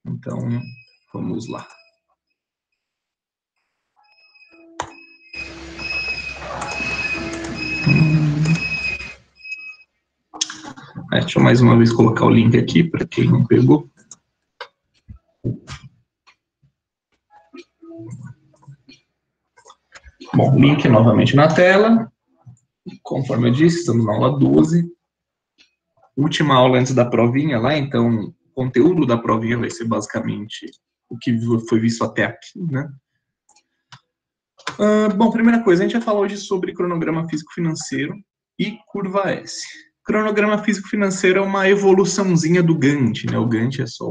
Então, vamos lá. Deixa eu mais uma vez colocar o link aqui para quem não pegou. Bom, link novamente na tela. Conforme eu disse, estamos na aula 12. Última aula antes da provinha lá, então o conteúdo da provinha vai ser basicamente o que foi visto até aqui, né? Bom, primeira coisa, a gente vai falar hoje sobre cronograma físico-financeiro e curva S. Cronograma físico-financeiro é uma evoluçãozinha do Gantt, né? O Gantt é só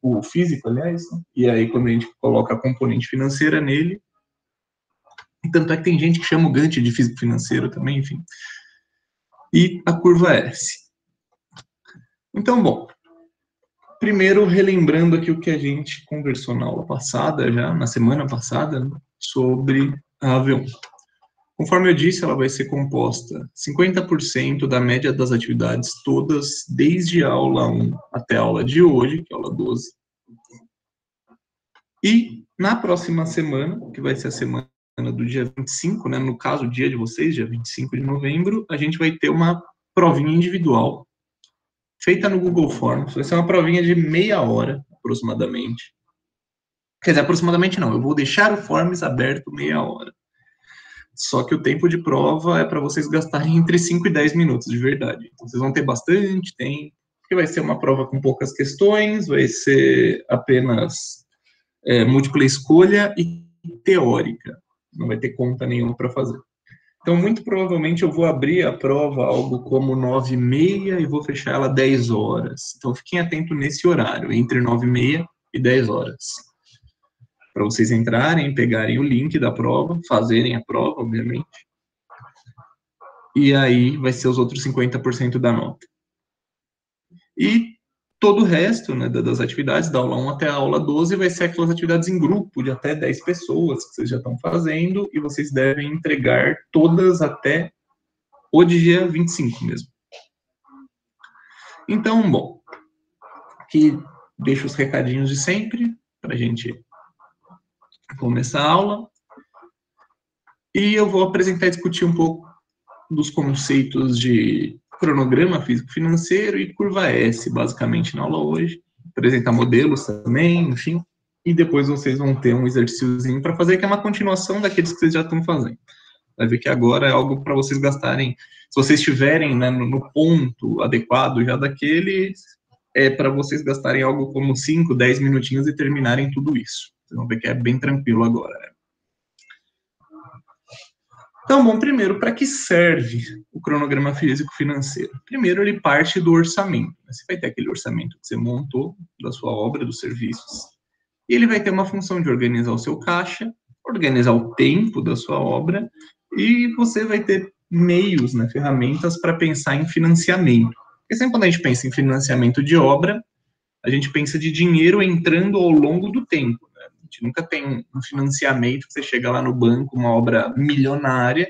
o físico, aliás, né? E aí quando a gente coloca a componente financeira nele, e tanto é que tem gente que chama o Gantt de físico-financeiro também, enfim. E a curva S. Então, bom, primeiro relembrando aqui o que a gente conversou na aula passada, já na semana passada, né, sobre a AV1. Conforme eu disse, ela vai ser composta 50% da média das atividades todas, desde a aula 1 até a aula de hoje, que é a aula 12. E na próxima semana, que vai ser a semana do dia 25, né, no caso, o dia de vocês, dia 25 de novembro, a gente vai ter uma provinha individual, feita no Google Forms. Vai ser uma provinha de meia hora, aproximadamente. Quer dizer, aproximadamente não, eu vou deixar o Forms aberto meia hora. Só que o tempo de prova é para vocês gastarem entre 5 e 10 minutos, de verdade. Então, vocês vão ter bastante tempo, porque vai ser uma prova com poucas questões, vai ser apenas múltipla escolha e teórica. Não vai ter conta nenhuma para fazer. Então, muito provavelmente, eu vou abrir a prova algo como 9h30 e vou fechar ela 10 horas. Então, fiquem atentos nesse horário, entre 9h30 e 10 horas. Para vocês entrarem, pegarem o link da prova, fazerem a prova, obviamente. E aí vai ser os outros 50% da nota. E todo o resto, né, das atividades, da aula 1 até a aula 12, vai ser aquelas atividades em grupo, de até 10 pessoas, que vocês já estão fazendo, e vocês devem entregar todas até o dia 25 mesmo. Então, bom, aqui deixo os recadinhos de sempre, para a gente começar a aula. E eu vou apresentar e discutir um pouco dos conceitos de cronograma físico-financeiro e curva S, basicamente, na aula hoje. Apresentar modelos também, enfim. E depois vocês vão ter um exercíciozinho para fazer, que é uma continuação daqueles que vocês já estão fazendo. Vai ver que agora é algo para vocês gastarem, se vocês estiverem, né, no ponto adequado já daquele, é para vocês gastarem algo como 5, 10 minutinhos e terminarem tudo isso. Vocês vão ver que é bem tranquilo agora, né? Então, bom, primeiro, para que serve o cronograma físico-financeiro? Primeiro, ele parte do orçamento. Você vai ter aquele orçamento que você montou da sua obra, dos serviços, e ele vai ter uma função de organizar o seu caixa, organizar o tempo da sua obra, e você vai ter meios, né, ferramentas para pensar em financiamento. Porque sempre quando a gente pensa em financiamento de obra, a gente pensa de dinheiro entrando ao longo do tempo. Né? A gente nunca tem um financiamento que você chega lá no banco, uma obra milionária,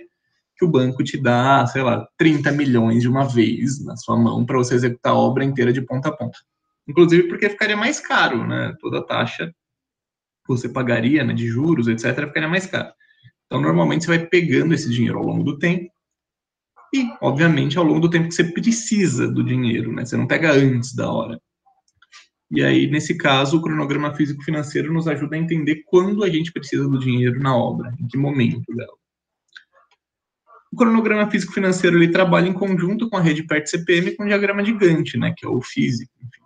que o banco te dá, sei lá, 30 milhões de uma vez na sua mão para você executar a obra inteira de ponta a ponta. Inclusive porque ficaria mais caro, né? Toda a taxa que você pagaria, né, de juros, etc., ficaria mais caro. Então, normalmente, você vai pegando esse dinheiro ao longo do tempo e, obviamente, ao longo do tempo que você precisa do dinheiro, né? Você não pega antes da hora. E aí, nesse caso, o cronograma físico-financeiro nos ajuda a entender quando a gente precisa do dinheiro na obra, em que momento dela. O cronograma físico-financeiro ele trabalha em conjunto com a rede PERT-CPM e com o diagrama de Gantt, né, que é o físico. Enfim.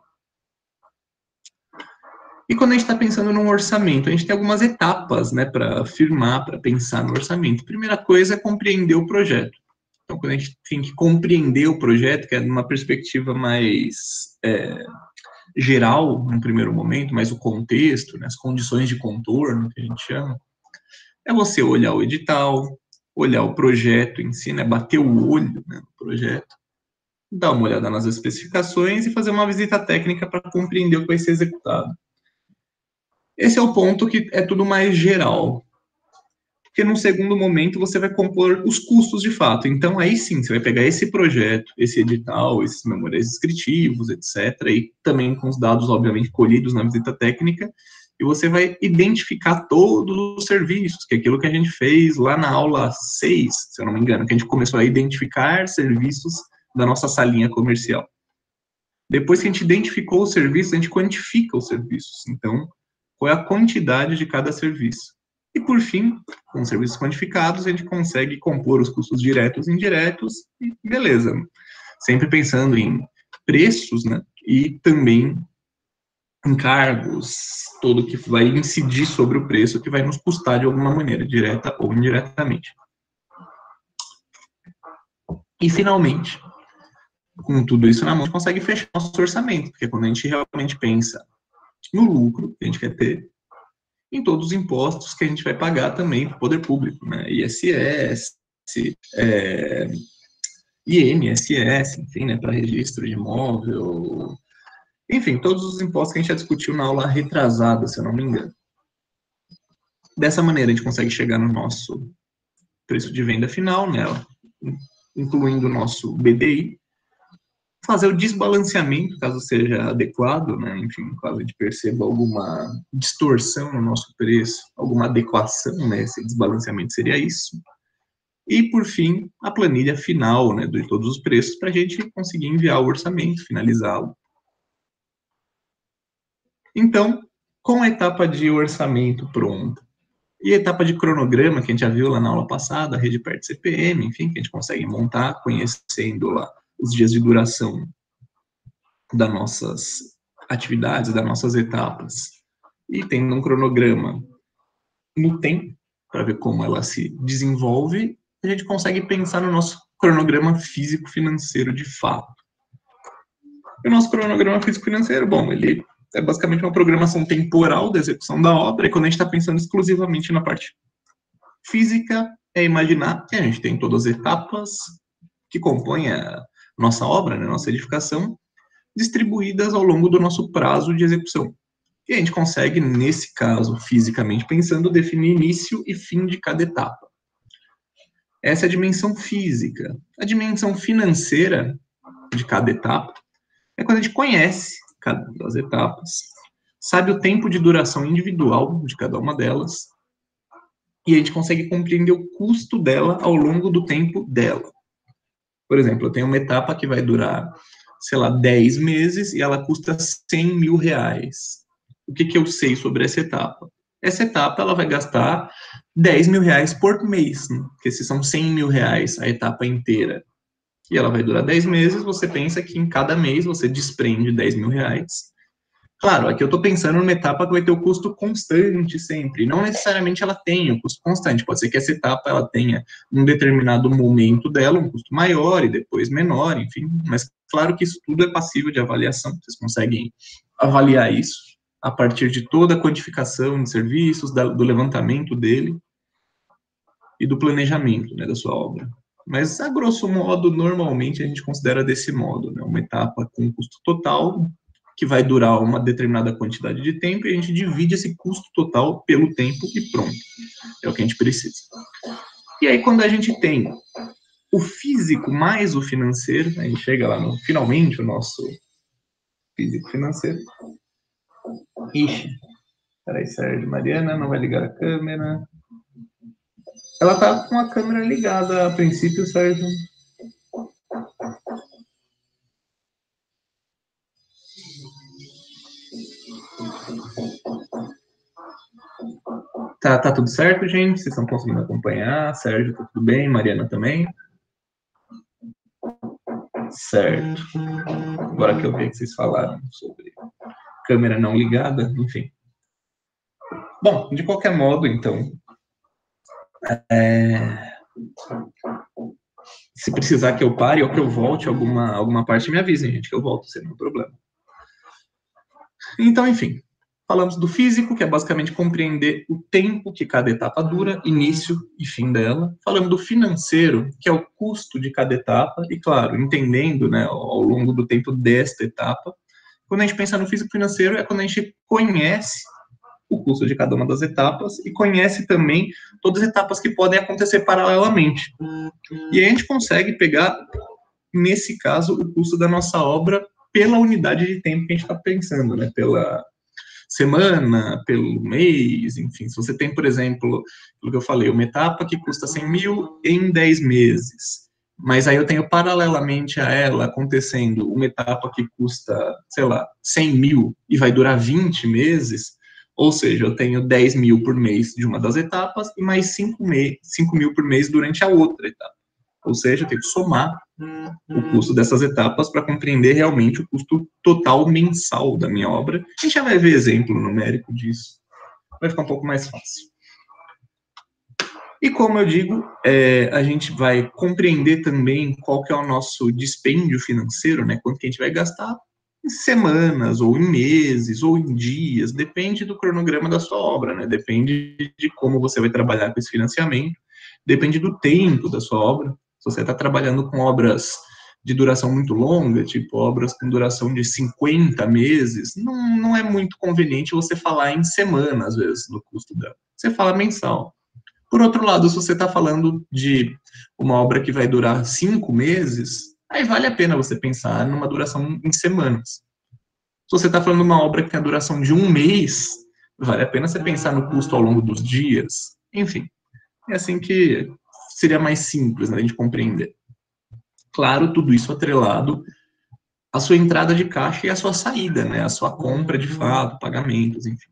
E quando a gente está pensando num orçamento, a gente tem algumas etapas, né, para afirmar, para pensar no orçamento. A primeira coisa é compreender o projeto. Então, quando a gente tem que compreender o projeto, que é numa perspectiva mais geral, no primeiro momento, mas o contexto, né, as condições de contorno, que a gente chama, é você olhar o edital, olhar o projeto em si, né, bater o olho, né, no projeto, dar uma olhada nas especificações e fazer uma visita técnica para compreender o que vai ser executado. Esse é o ponto que é tudo mais geral. Porque num segundo momento você vai compor os custos de fato. Então aí sim, você vai pegar esse projeto, esse edital, esses memoriais descritivos, etc., e também com os dados, obviamente, colhidos na visita técnica, e você vai identificar todos os serviços, que é aquilo que a gente fez lá na aula 6, se eu não me engano, que a gente começou a identificar serviços da nossa salinha comercial. Depois que a gente identificou os serviços, a gente quantifica os serviços. Então, qual é a quantidade de cada serviço? E, por fim, com os serviços quantificados, a gente consegue compor os custos diretos e indiretos, e beleza. Sempre pensando em preços, né? E também encargos, tudo que vai incidir sobre o preço, que vai nos custar de alguma maneira, direta ou indiretamente. E, finalmente, com tudo isso na mão, a gente consegue fechar nosso orçamento, porque quando a gente realmente pensa no lucro que a gente quer ter, em todos os impostos que a gente vai pagar também para o poder público, né? ISS, INSS, enfim, né, para registro de imóvel, enfim, todos os impostos que a gente já discutiu na aula retrasada, se eu não me engano. Dessa maneira, a gente consegue chegar no nosso preço de venda final, né, incluindo o nosso BDI, fazer o desbalanceamento, caso seja adequado, né, enfim, caso a gente perceba alguma distorção no nosso preço, alguma adequação, né, esse desbalanceamento seria isso. E, por fim, a planilha final, né, de todos os preços, para a gente conseguir enviar o orçamento, finalizá-lo. Então, com a etapa de orçamento pronta e a etapa de cronograma, que a gente já viu lá na aula passada, a rede perto CPM, enfim, que a gente consegue montar, conhecendo lá os dias de duração das nossas atividades, das nossas etapas, e tendo um cronograma no tempo, para ver como ela se desenvolve, a gente consegue pensar no nosso cronograma físico-financeiro de fato. E o nosso cronograma físico-financeiro, bom, ele é basicamente uma programação temporal da execução da obra, e quando a gente está pensando exclusivamente na parte física, é imaginar que a gente tem todas as etapas que compõem a nossa obra, né, nossa edificação, distribuídas ao longo do nosso prazo de execução. E a gente consegue, nesse caso, fisicamente pensando, definir início e fim de cada etapa. Essa é a dimensão física. A dimensão financeira de cada etapa é quando a gente conhece cada uma das etapas, sabe o tempo de duração individual de cada uma delas, e a gente consegue compreender o custo dela ao longo do tempo dela. Por exemplo, eu tenho uma etapa que vai durar, sei lá, 10 meses e ela custa 100 mil reais. O que eu sei sobre essa etapa? Essa etapa ela vai gastar 10 mil reais por mês, né? Porque se são 100 mil reais a etapa inteira e ela vai durar 10 meses, você pensa que em cada mês você desprende 10 mil reais. Claro, aqui eu estou pensando numa etapa que vai ter o custo constante sempre, não necessariamente ela tenha o custo constante, pode ser que essa etapa ela tenha, num determinado momento dela, um custo maior e depois menor, enfim, mas claro que isso tudo é passível de avaliação, vocês conseguem avaliar isso a partir de toda a quantificação de serviços, do levantamento dele e do planejamento, né, da sua obra. Mas, a grosso modo, normalmente a gente considera desse modo, né, uma etapa com custo total, que vai durar uma determinada quantidade de tempo, e a gente divide esse custo total pelo tempo e pronto. É o que a gente precisa. E aí, quando a gente tem o físico mais o financeiro, a gente chega lá no, finalmente, o nosso físico financeiro. Ixi, peraí, Sérgio, Mariana, não vai ligar a câmera. Ela tá com a câmera ligada a princípio, Sérgio. Tá tudo certo, gente? Vocês estão conseguindo acompanhar? Sérgio, tá tudo bem? Mariana também? Certo. Agora que eu vi que vocês falaram sobre câmera não ligada, enfim. Bom, de qualquer modo, então, se precisar que eu pare ou que eu volte alguma parte, me avisem, gente, que eu volto sem nenhum problema. Então, enfim, falamos do físico, que é basicamente compreender o tempo que cada etapa dura, início e fim dela. Falamos do financeiro, que é o custo de cada etapa, e claro, entendendo, né, ao longo do tempo desta etapa. Quando a gente pensa no físico financeiro, é quando a gente conhece o custo de cada uma das etapas e conhece também todas as etapas que podem acontecer paralelamente. E aí a gente consegue pegar, nesse caso, o custo da nossa obra pela unidade de tempo que a gente está pensando, né? Pela semana, pelo mês, enfim. Se você tem, por exemplo, o que eu falei, uma etapa que custa 100 mil em 10 meses, mas aí eu tenho paralelamente a ela acontecendo uma etapa que custa, sei lá, 100 mil e vai durar 20 meses, ou seja, eu tenho 10 mil por mês de uma das etapas e mais 5 mil por mês durante a outra etapa. Ou seja, eu tenho que somar o custo dessas etapas para compreender realmente o custo total mensal da minha obra. A gente já vai ver exemplo numérico disso. Vai ficar um pouco mais fácil. E como eu digo, a gente vai compreender também qual que é o nosso dispêndio financeiro, né? Quanto que a gente vai gastar em semanas, ou em meses, ou em dias, depende do cronograma da sua obra, né? Depende de como você vai trabalhar com esse financiamento, depende do tempo da sua obra. Se você está trabalhando com obras de duração muito longa, tipo obras com duração de 50 meses, não é muito conveniente você falar em semana, às vezes, do custo dela. Você fala mensal. Por outro lado, se você está falando de uma obra que vai durar 5 meses, aí vale a pena você pensar numa duração em semanas. Se você está falando de uma obra que tem a duração de 1 mês, vale a pena você pensar no custo ao longo dos dias. Enfim, é assim que seria mais simples, né, a gente compreender. Claro, tudo isso atrelado à sua entrada de caixa e à sua saída, né, à sua compra de fato, pagamentos, enfim.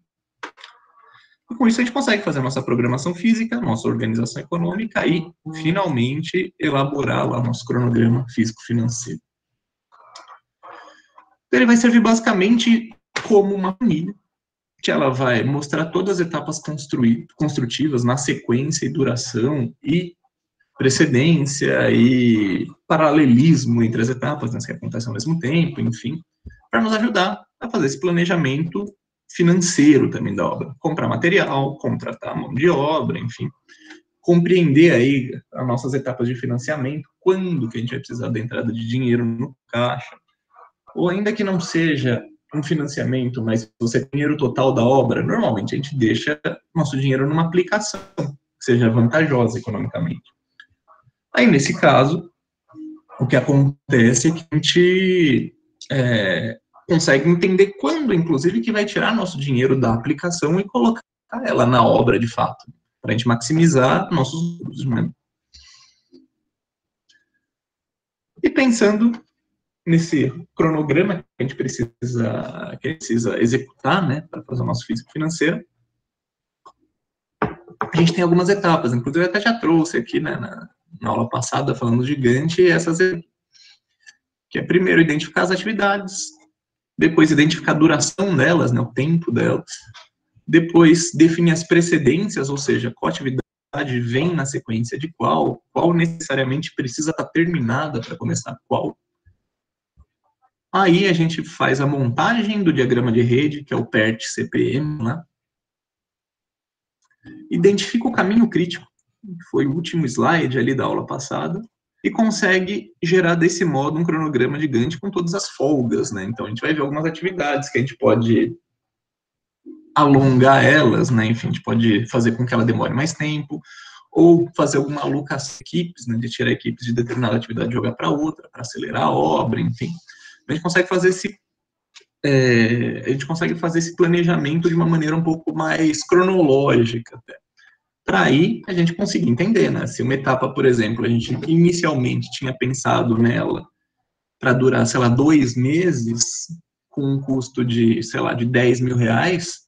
E com isso a gente consegue fazer a nossa programação física, nossa organização econômica e, finalmente, elaborar lá o nosso cronograma físico-financeiro. Então, ele vai servir basicamente como uma planilha, que ela vai mostrar todas as etapas construtivas na sequência e duração e precedência e paralelismo entre as etapas, né, que acontecem ao mesmo tempo, enfim, para nos ajudar a fazer esse planejamento financeiro também da obra. Comprar material, contratar mão de obra, enfim. Compreender aí as nossas etapas de financiamento, quando que a gente vai precisar da entrada de dinheiro no caixa. Ou ainda que não seja um financiamento, mas você tem dinheiro total da obra, normalmente a gente deixa nosso dinheiro numa aplicação que seja vantajosa economicamente. Aí, nesse caso, o que acontece é que a gente consegue entender quando, inclusive, que vai tirar nosso dinheiro da aplicação e colocar ela na obra, de fato, para a gente maximizar nossos lucros, né? E pensando nesse cronograma que a gente precisa executar, né, para fazer o nosso físico financeiro, a gente tem algumas etapas, inclusive eu até já trouxe aqui, né, na aula passada, falando de Gantt, essas que é primeiro identificar as atividades, depois identificar a duração delas, né, o tempo delas, depois definir as precedências, ou seja, qual atividade vem na sequência de qual necessariamente precisa estar terminada para começar qual. Aí a gente faz a montagem do diagrama de rede, que é o PERT-CPM, né? Identifica o caminho crítico, que foi o último slide ali da aula passada, e consegue gerar desse modo um cronograma de Gantt com todas as folgas, né? Então a gente vai ver algumas atividades que a gente pode alongar elas, né? Enfim, a gente pode fazer com que ela demore mais tempo, ou fazer alguma alocação de equipes, né? De tirar equipes de determinada atividade e jogar para outra, para acelerar a obra, enfim. A gente consegue fazer esse planejamento de uma maneira um pouco mais cronológica até. Para aí a gente conseguir entender, né? Se uma etapa, por exemplo, a gente inicialmente tinha pensado nela para durar, sei lá, 2 meses, com um custo de, sei lá, de 10 mil reais,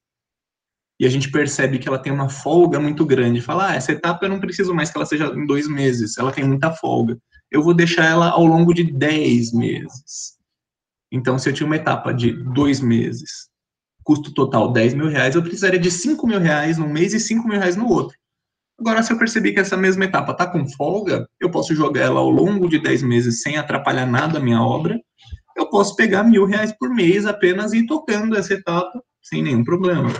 e a gente percebe que ela tem uma folga muito grande, fala, essa etapa eu não preciso mais que ela seja em 2 meses, ela tem muita folga. Eu vou deixar ela ao longo de 10 meses. Então, se eu tinha uma etapa de 2 meses, custo total 10 mil reais, eu precisaria de 5 mil reais num mês e 5 mil reais no outro. Agora, se eu perceber que essa mesma etapa está com folga, eu posso jogar ela ao longo de 10 meses sem atrapalhar nada a minha obra, eu posso pegar 1.000 reais por mês apenas e ir tocando essa etapa sem nenhum problema.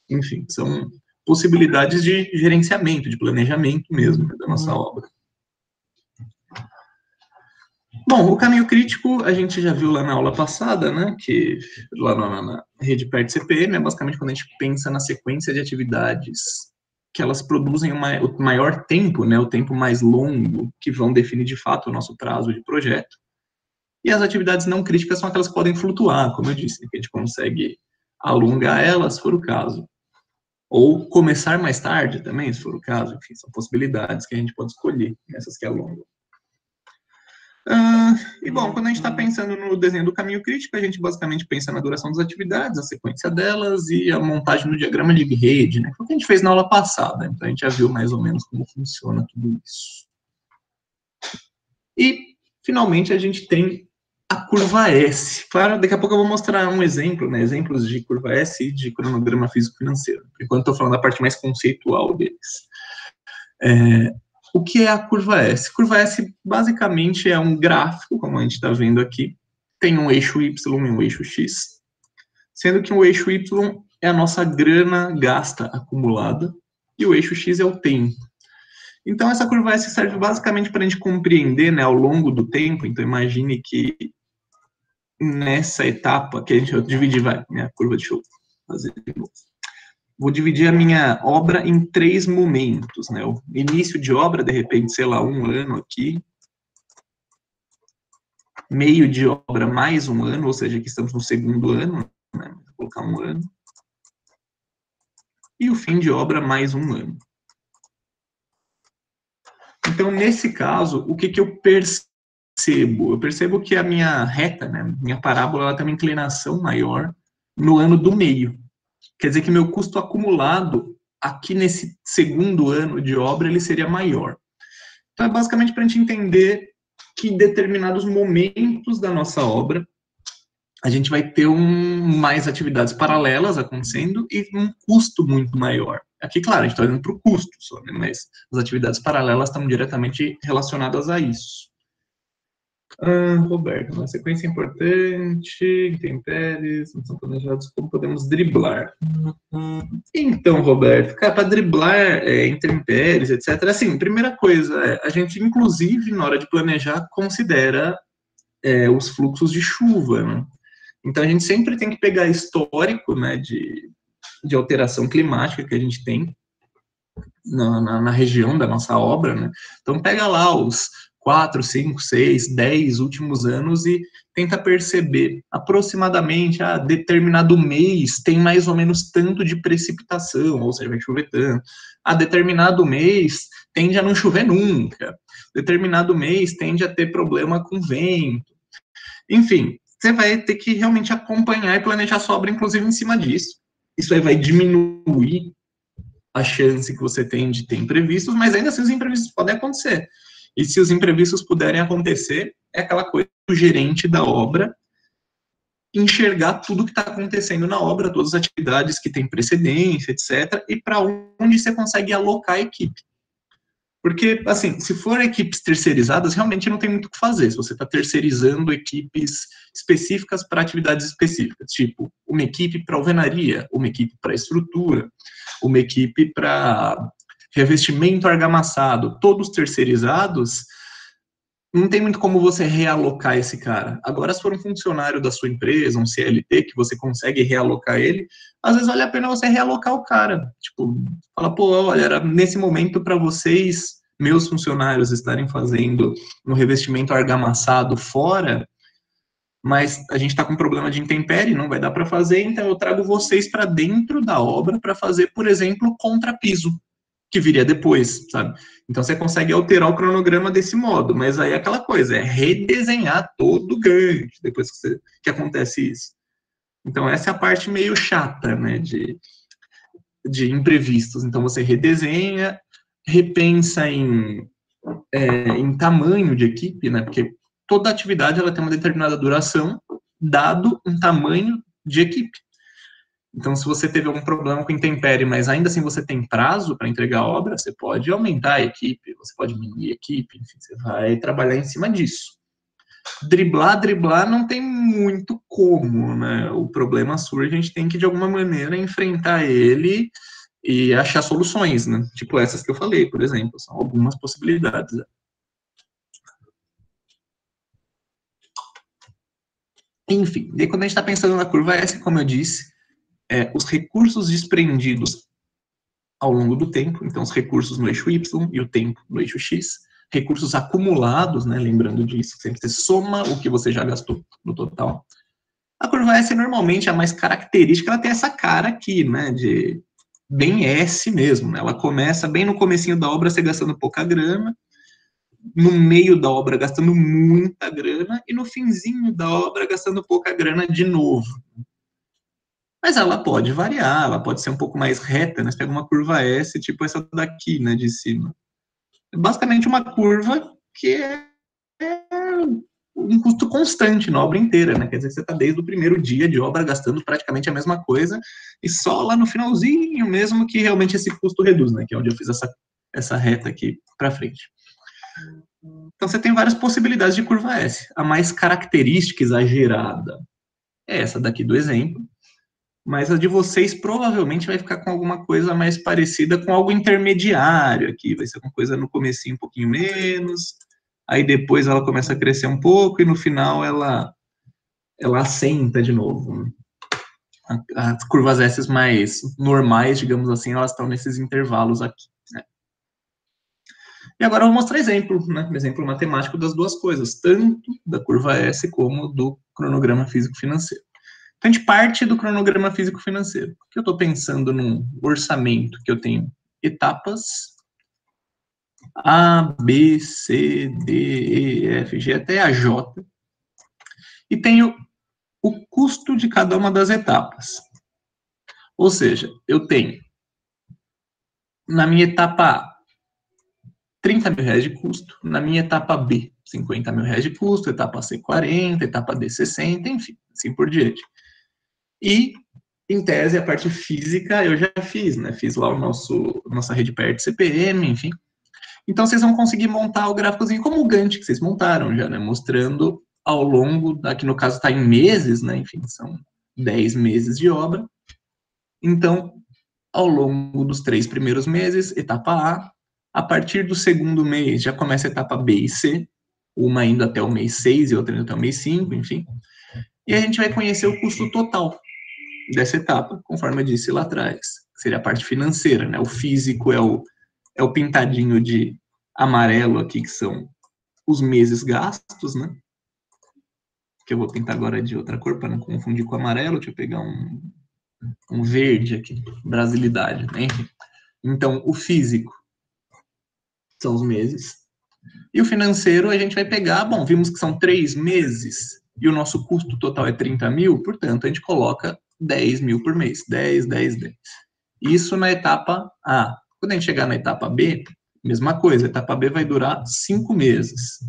Enfim, são possibilidades de gerenciamento, de planejamento mesmo da nossa obra. Bom, o caminho crítico a gente já viu lá na aula passada, né, que lá na rede PERT CPM é basicamente quando a gente pensa na sequência de atividades que elas produzem o maior tempo, né, o tempo mais longo, que vão definir de fato o nosso prazo de projeto. E as atividades não críticas são aquelas que podem flutuar, como eu disse, que a gente consegue alongar elas, se for o caso. Ou começar mais tarde também, se for o caso. Enfim, são possibilidades que a gente pode escolher, essas que alongam. E, bom, quando a gente está pensando no desenho do caminho crítico, a gente basicamente pensa na duração das atividades, a sequência delas e a montagem do diagrama de rede, né? Foi o que a gente fez na aula passada, então a gente já viu mais ou menos como funciona tudo isso. E, finalmente, a gente tem a curva S. Claro, daqui a pouco eu vou mostrar um exemplo, né? Exemplos de curva S e de cronograma físico-financeiro. Por enquanto, estou falando da parte mais conceitual deles. O que é a curva S? Curva S, basicamente, é um gráfico, como a gente está vendo aqui. Tem um eixo Y e um eixo X. Sendo que o eixo Y é a nossa grana gasta acumulada e o eixo X é o tempo. Então, essa curva S serve basicamente para a gente compreender, né, ao longo do tempo. Então, imagine que nessa etapa que a gente divide, minha curva, deixa eu fazer de novo. Vou dividir a minha obra em 3 momentos, né? O início de obra, de repente, sei lá, 1 ano aqui. Meio de obra, mais 1 ano, ou seja, aqui estamos no 2º ano, né? Vou colocar 1 ano. E o fim de obra, mais 1 ano. Então, nesse caso, o que eu percebo? Eu percebo que a minha reta, né, minha parábola, ela tem uma inclinação maior no ano do meio. Quer dizer que meu custo acumulado aqui nesse 2º ano de obra, ele seria maior. Então, é basicamente para a gente entender que em determinados momentos da nossa obra, a gente vai ter mais atividades paralelas acontecendo e um custo muito maior. Aqui, claro, a gente está olhando para o custo só, né? Mas as atividades paralelas estão diretamente relacionadas a isso. Roberto, uma sequência importante, intempéries, não são planejados, como podemos driblar? Então, Roberto, cara, para driblar intempéries, etc., assim, primeira coisa, a gente, inclusive, na hora de planejar, considera os fluxos de chuva, né? Então, a gente sempre tem que pegar histórico, né, de alteração climática que a gente tem na região da nossa obra, né? Então, pega lá os 4, 5, 6, 10 últimos anos e tenta perceber aproximadamente, determinado mês tem mais ou menos tanto de precipitação, ou seja, vai chover tanto. Determinado mês tende a não chover nunca. Determinado mês tende a ter problema com vento. Enfim, você vai ter que realmente acompanhar e planejar sua obra, inclusive, em cima disso. Isso aí vai diminuir a chance que você tem de ter imprevistos, mas ainda assim os imprevistos podem acontecer. E se os imprevistos puderem acontecer, é aquela coisa do gerente da obra enxergar tudo que está acontecendo na obra, todas as atividades que têm precedência, etc., e para onde você consegue alocar a equipe. Porque, assim, se for equipes terceirizadas, realmente não tem muito o que fazer. Se você está terceirizando equipes específicas para atividades específicas, tipo uma equipe para alvenaria, uma equipe para estrutura, uma equipe para revestimento argamassado, todos terceirizados, não tem muito como você realocar esse cara. Agora, se for um funcionário da sua empresa, um CLT, que você consegue realocar ele, às vezes vale a pena você realocar o cara. Tipo, fala, pô, olha, era nesse momento para vocês, meus funcionários, estarem fazendo um revestimento argamassado fora, mas a gente está com problema de intempérie, não vai dar para fazer, então eu trago vocês para dentro da obra para fazer, por exemplo, contrapiso, que viria depois, sabe? Então você consegue alterar o cronograma desse modo, mas aí é aquela coisa, é redesenhar todo o gancho depois que acontece isso. Então essa é a parte meio chata, né, de imprevistos. Então você redesenha, repensa em tamanho de equipe, né, porque toda atividade ela tem uma determinada duração, dado um tamanho de equipe. Então, se você teve algum problema com intempérie, mas ainda assim você tem prazo para entregar a obra, você pode aumentar a equipe, você pode diminuir a equipe, enfim, você vai trabalhar em cima disso. Driblar não tem muito como, né? O problema surge, a gente tem que, de alguma maneira, enfrentar ele e achar soluções, né? Tipo essas que eu falei, por exemplo, são algumas possibilidades. Enfim, daí quando a gente está pensando na curva S, como eu disse, os recursos desprendidos ao longo do tempo, então os recursos no eixo Y e o tempo no eixo X, recursos acumulados, né, lembrando disso, sempre você soma o que você já gastou no total. A curva S, normalmente, a mais característica, ela tem essa cara aqui, né, de bem S mesmo, né? Ela começa bem no comecinho da obra, você gastando pouca grana, no meio da obra gastando muita grana, e no finzinho da obra gastando pouca grana de novo. Mas ela pode variar, ela pode ser um pouco mais reta, né? Você pega uma curva S, tipo essa daqui, né, de cima. É basicamente uma curva que é um custo constante na obra inteira, né? Quer dizer, você está desde o primeiro dia de obra gastando praticamente a mesma coisa, e só lá no finalzinho mesmo que realmente esse custo reduz, né? Que é onde eu fiz essa reta aqui para frente. Então você tem várias possibilidades de curva S. A mais característica, exagerada, é essa daqui do exemplo, mas a de vocês provavelmente vai ficar com alguma coisa mais parecida com algo intermediário aqui, vai ser uma coisa no comecinho um pouquinho menos, aí depois ela começa a crescer um pouco e no final ela assenta de novo. As curvas S mais normais, digamos assim, elas estão nesses intervalos aqui. Né? E agora eu vou mostrar exemplo, né? Um exemplo matemático das duas coisas, tanto da curva S como do cronograma físico-financeiro. Então, a gente parte do cronograma físico-financeiro. Porque eu estou pensando num orçamento que eu tenho etapas A, B, C, D, E, F, G, até a J. E tenho o custo de cada uma das etapas. Ou seja, eu tenho, na minha etapa A, 30 mil reais de custo, na minha etapa B, 50 mil reais de custo, etapa C, 40, etapa D, 60, enfim, assim por diante. E, em tese, a parte física eu já fiz, né? Fiz lá nossa rede PERT CPM, enfim. Então, vocês vão conseguir montar o gráficozinho como o Gantt que vocês montaram já, né? Mostrando ao longo, aqui no caso está em meses, né? Enfim, são 10 meses de obra. Então, ao longo dos 3 primeiros meses, etapa A partir do segundo mês já começa a etapa B e C, uma indo até o mês 6 e outra indo até o mês 5, enfim. E a gente vai conhecer o custo total dessa etapa, conforme eu disse lá atrás, que seria a parte financeira, né? O físico é o pintadinho de amarelo aqui, que são os meses gastos, né? Que eu vou pintar agora de outra cor para não confundir com amarelo. Deixa eu pegar um verde aqui, brasilidade, né? Enfim. Então, o físico são os meses. E o financeiro a gente vai pegar, bom, vimos que são 3 meses e o nosso custo total é 30 mil, portanto, a gente coloca 10 mil por mês, 10, 10, 10. Isso na etapa A. Quando a gente chegar na etapa B, mesma coisa, a etapa B vai durar 5 meses.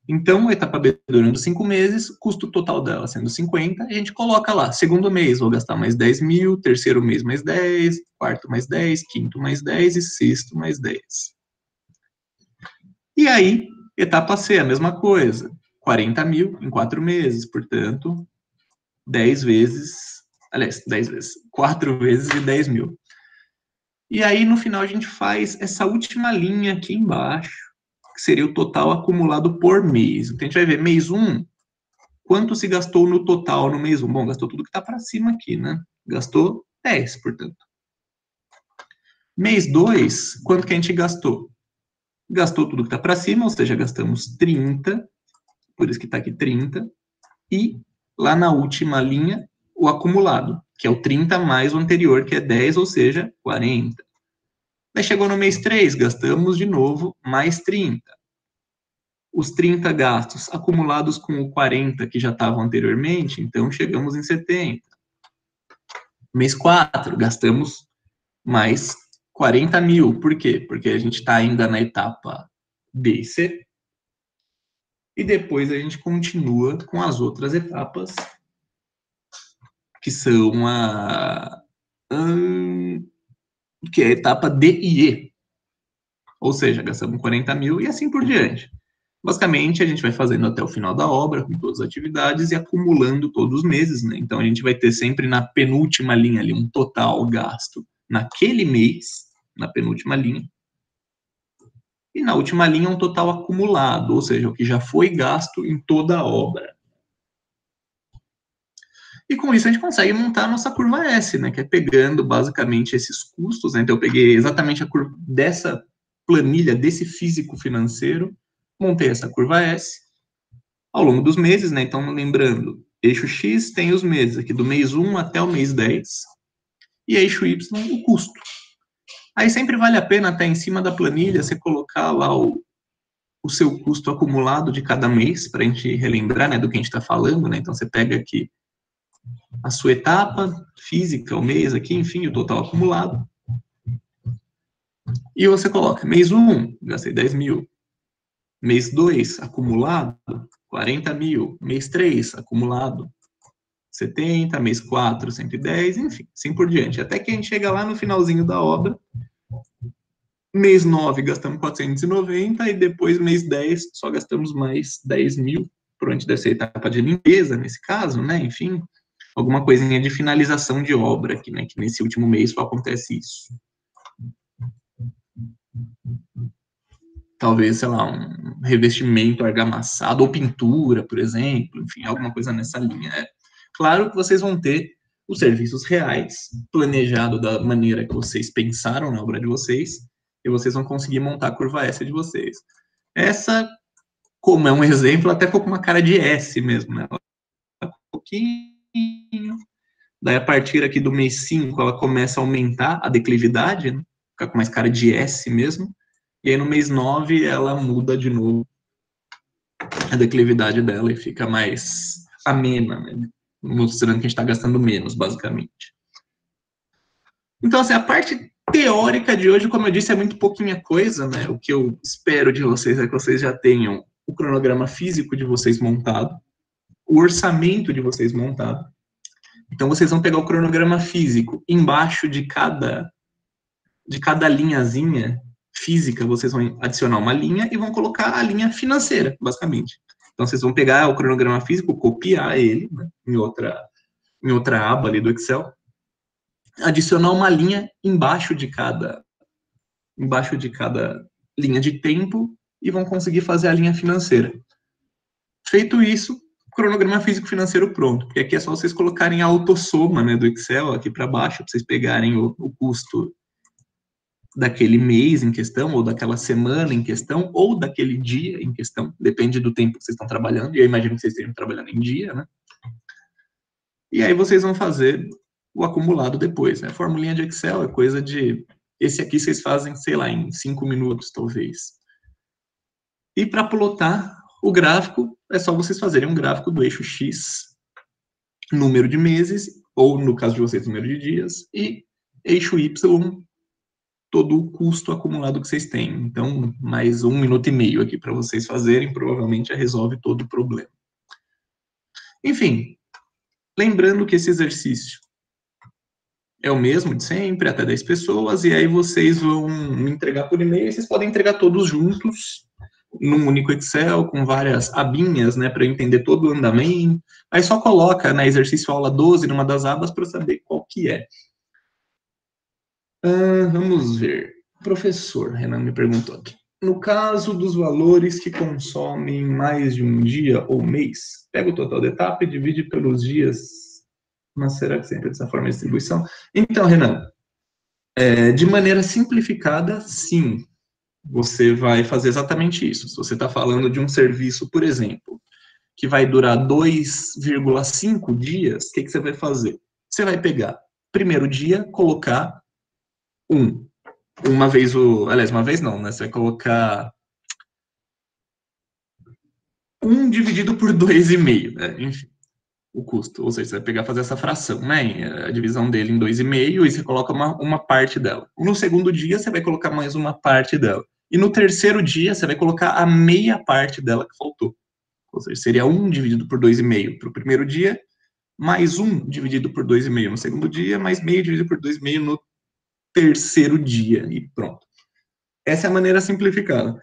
Então, a etapa B durando 5 meses, custo total dela sendo 50, a gente coloca lá, segundo mês vou gastar mais 10 mil, terceiro mês mais 10, quarto mais 10, quinto mais 10 e sexto mais 10. E aí, etapa C, a mesma coisa, 40 mil em 4 meses, portanto, 10 vezes, aliás, 10 vezes, 4 vezes e 10 mil. E aí, no final, a gente faz essa última linha aqui embaixo, que seria o total acumulado por mês. Então, a gente vai ver mês 1, quanto se gastou no total no mês 1? Bom, gastou tudo que está para cima aqui, né? Gastou 10, portanto. Mês 2, quanto que a gente gastou? Gastou tudo que está para cima, ou seja, gastamos 30, por isso que está aqui 30, e lá na última linha, o acumulado, que é o 30 mais o anterior, que é 10, ou seja, 40. Daí chegou no mês 3, gastamos de novo mais 30. Os 30 gastos acumulados com o 40 que já estavam anteriormente, então chegamos em 70. Mês 4, gastamos mais 40 mil. Por quê? Porque a gente está ainda na etapa B e C. E depois a gente continua com as outras etapas, que são que é a etapa D e E. Ou seja, gastamos 40 mil e assim por diante. Basicamente, a gente vai fazendo até o final da obra, com todas as atividades, e acumulando todos os meses, né? Então, a gente vai ter sempre na penúltima linha ali um total gasto naquele mês, na penúltima linha, e na última linha um total acumulado, ou seja, o que já foi gasto em toda a obra. E com isso a gente consegue montar a nossa curva S, né? Que é pegando basicamente esses custos, né? Então eu peguei exatamente a curva dessa planilha, desse físico financeiro, montei essa curva S ao longo dos meses, né? Então, lembrando, eixo X tem os meses aqui, do mês 1 até o mês 10, e eixo Y, o custo. Aí sempre vale a pena até em cima da planilha você colocar lá o seu custo acumulado de cada mês, para a gente relembrar, né, do que a gente está falando, né? Então você pega aqui a sua etapa física, o mês aqui, enfim, o total acumulado. E você coloca, mês 1, gastei 10 mil. Mês 2, acumulado, 40 mil. Mês 3, acumulado, 70. Mês 4, 110, enfim, assim por diante. Até que a gente chega lá no finalzinho da obra. Mês 9, gastamos 490, e depois mês 10, só gastamos mais 10 mil, por onde deve ser a etapa de limpeza, nesse caso, né? Enfim, alguma coisinha de finalização de obra aqui, né? Que nesse último mês só acontece isso. Talvez, sei lá, um revestimento argamassado ou pintura, por exemplo, enfim, alguma coisa nessa linha. É claro que vocês vão ter os serviços reais, planejado da maneira que vocês pensaram na obra de vocês, e vocês vão conseguir montar a curva S de vocês. Essa, como é um exemplo, até ficou com uma cara de S mesmo, né? Ela tá um pouquinho. Daí, a partir aqui do mês 5, ela começa a aumentar a declividade, né? Fica com mais cara de S mesmo. E aí, no mês 9, ela muda de novo a declividade dela e fica mais amena, né? Mostrando que a gente está gastando menos, basicamente. Então, assim, a parte teórica de hoje, como eu disse, é muito pouquinha coisa, né? O que eu espero de vocês é que vocês já tenham o cronograma físico de vocês montado, o orçamento de vocês montado. Então, vocês vão pegar o cronograma físico embaixo de cada linhazinha física, vocês vão adicionar uma linha e vão colocar a linha financeira, basicamente. Então, vocês vão pegar o cronograma físico, copiar ele, né, em outra aba ali do Excel, adicionar uma linha embaixo de cada linha de tempo e vão conseguir fazer a linha financeira. Feito isso, cronograma físico financeiro pronto, porque aqui é só vocês colocarem a autossoma, né, do Excel aqui para baixo, para vocês pegarem o custo daquele mês em questão, ou daquela semana em questão, ou daquele dia em questão, depende do tempo que vocês estão trabalhando, e eu imagino que vocês estejam trabalhando em dia, né? E aí vocês vão fazer o acumulado depois, né? A formulinha de Excel é coisa de... Esse aqui vocês fazem, sei lá, em 5 minutos, talvez. E para plotar o gráfico, é só vocês fazerem um gráfico do eixo X, número de meses, ou no caso de vocês, número de dias, e eixo Y, todo o custo acumulado que vocês têm. Então, mais 1 minuto e meio aqui para vocês fazerem, provavelmente já resolve todo o problema. Enfim, lembrando que esse exercício é o mesmo de sempre, até 10 pessoas, e aí vocês vão me entregar por e-mail, e vocês podem entregar todos juntos, num único Excel, com várias abinhas, né, para eu entender todo o andamento. Aí só coloca na exercício aula 12, numa das abas, para eu saber qual que é. Vamos ver. Professor, Renan me perguntou aqui. No caso dos valores que consomem mais de um dia ou mês, pega o total da etapa e divide pelos dias. Mas será que sempre dessa forma de distribuição? Então, Renan, de maneira simplificada, sim. Você vai fazer exatamente isso. Se você está falando de um serviço, por exemplo, que vai durar 2,5 dias, o que você vai fazer? Você vai pegar, primeiro dia, colocar uma vez aliás, uma vez não, né? Você vai colocar 1 dividido por 2,5, né? Enfim, o custo. Ou seja, você vai pegar fazer essa fração, né? A divisão dele em 2,5 e você coloca uma parte dela. No segundo dia, você vai colocar mais uma parte dela. E no terceiro dia, você vai colocar a meia parte dela que faltou. Ou seja, seria 1 dividido por 2,5 para o primeiro dia, mais 1 dividido por 2,5 no segundo dia, mais meio dividido por 2,5 no terceiro dia. E pronto. Essa é a maneira simplificada.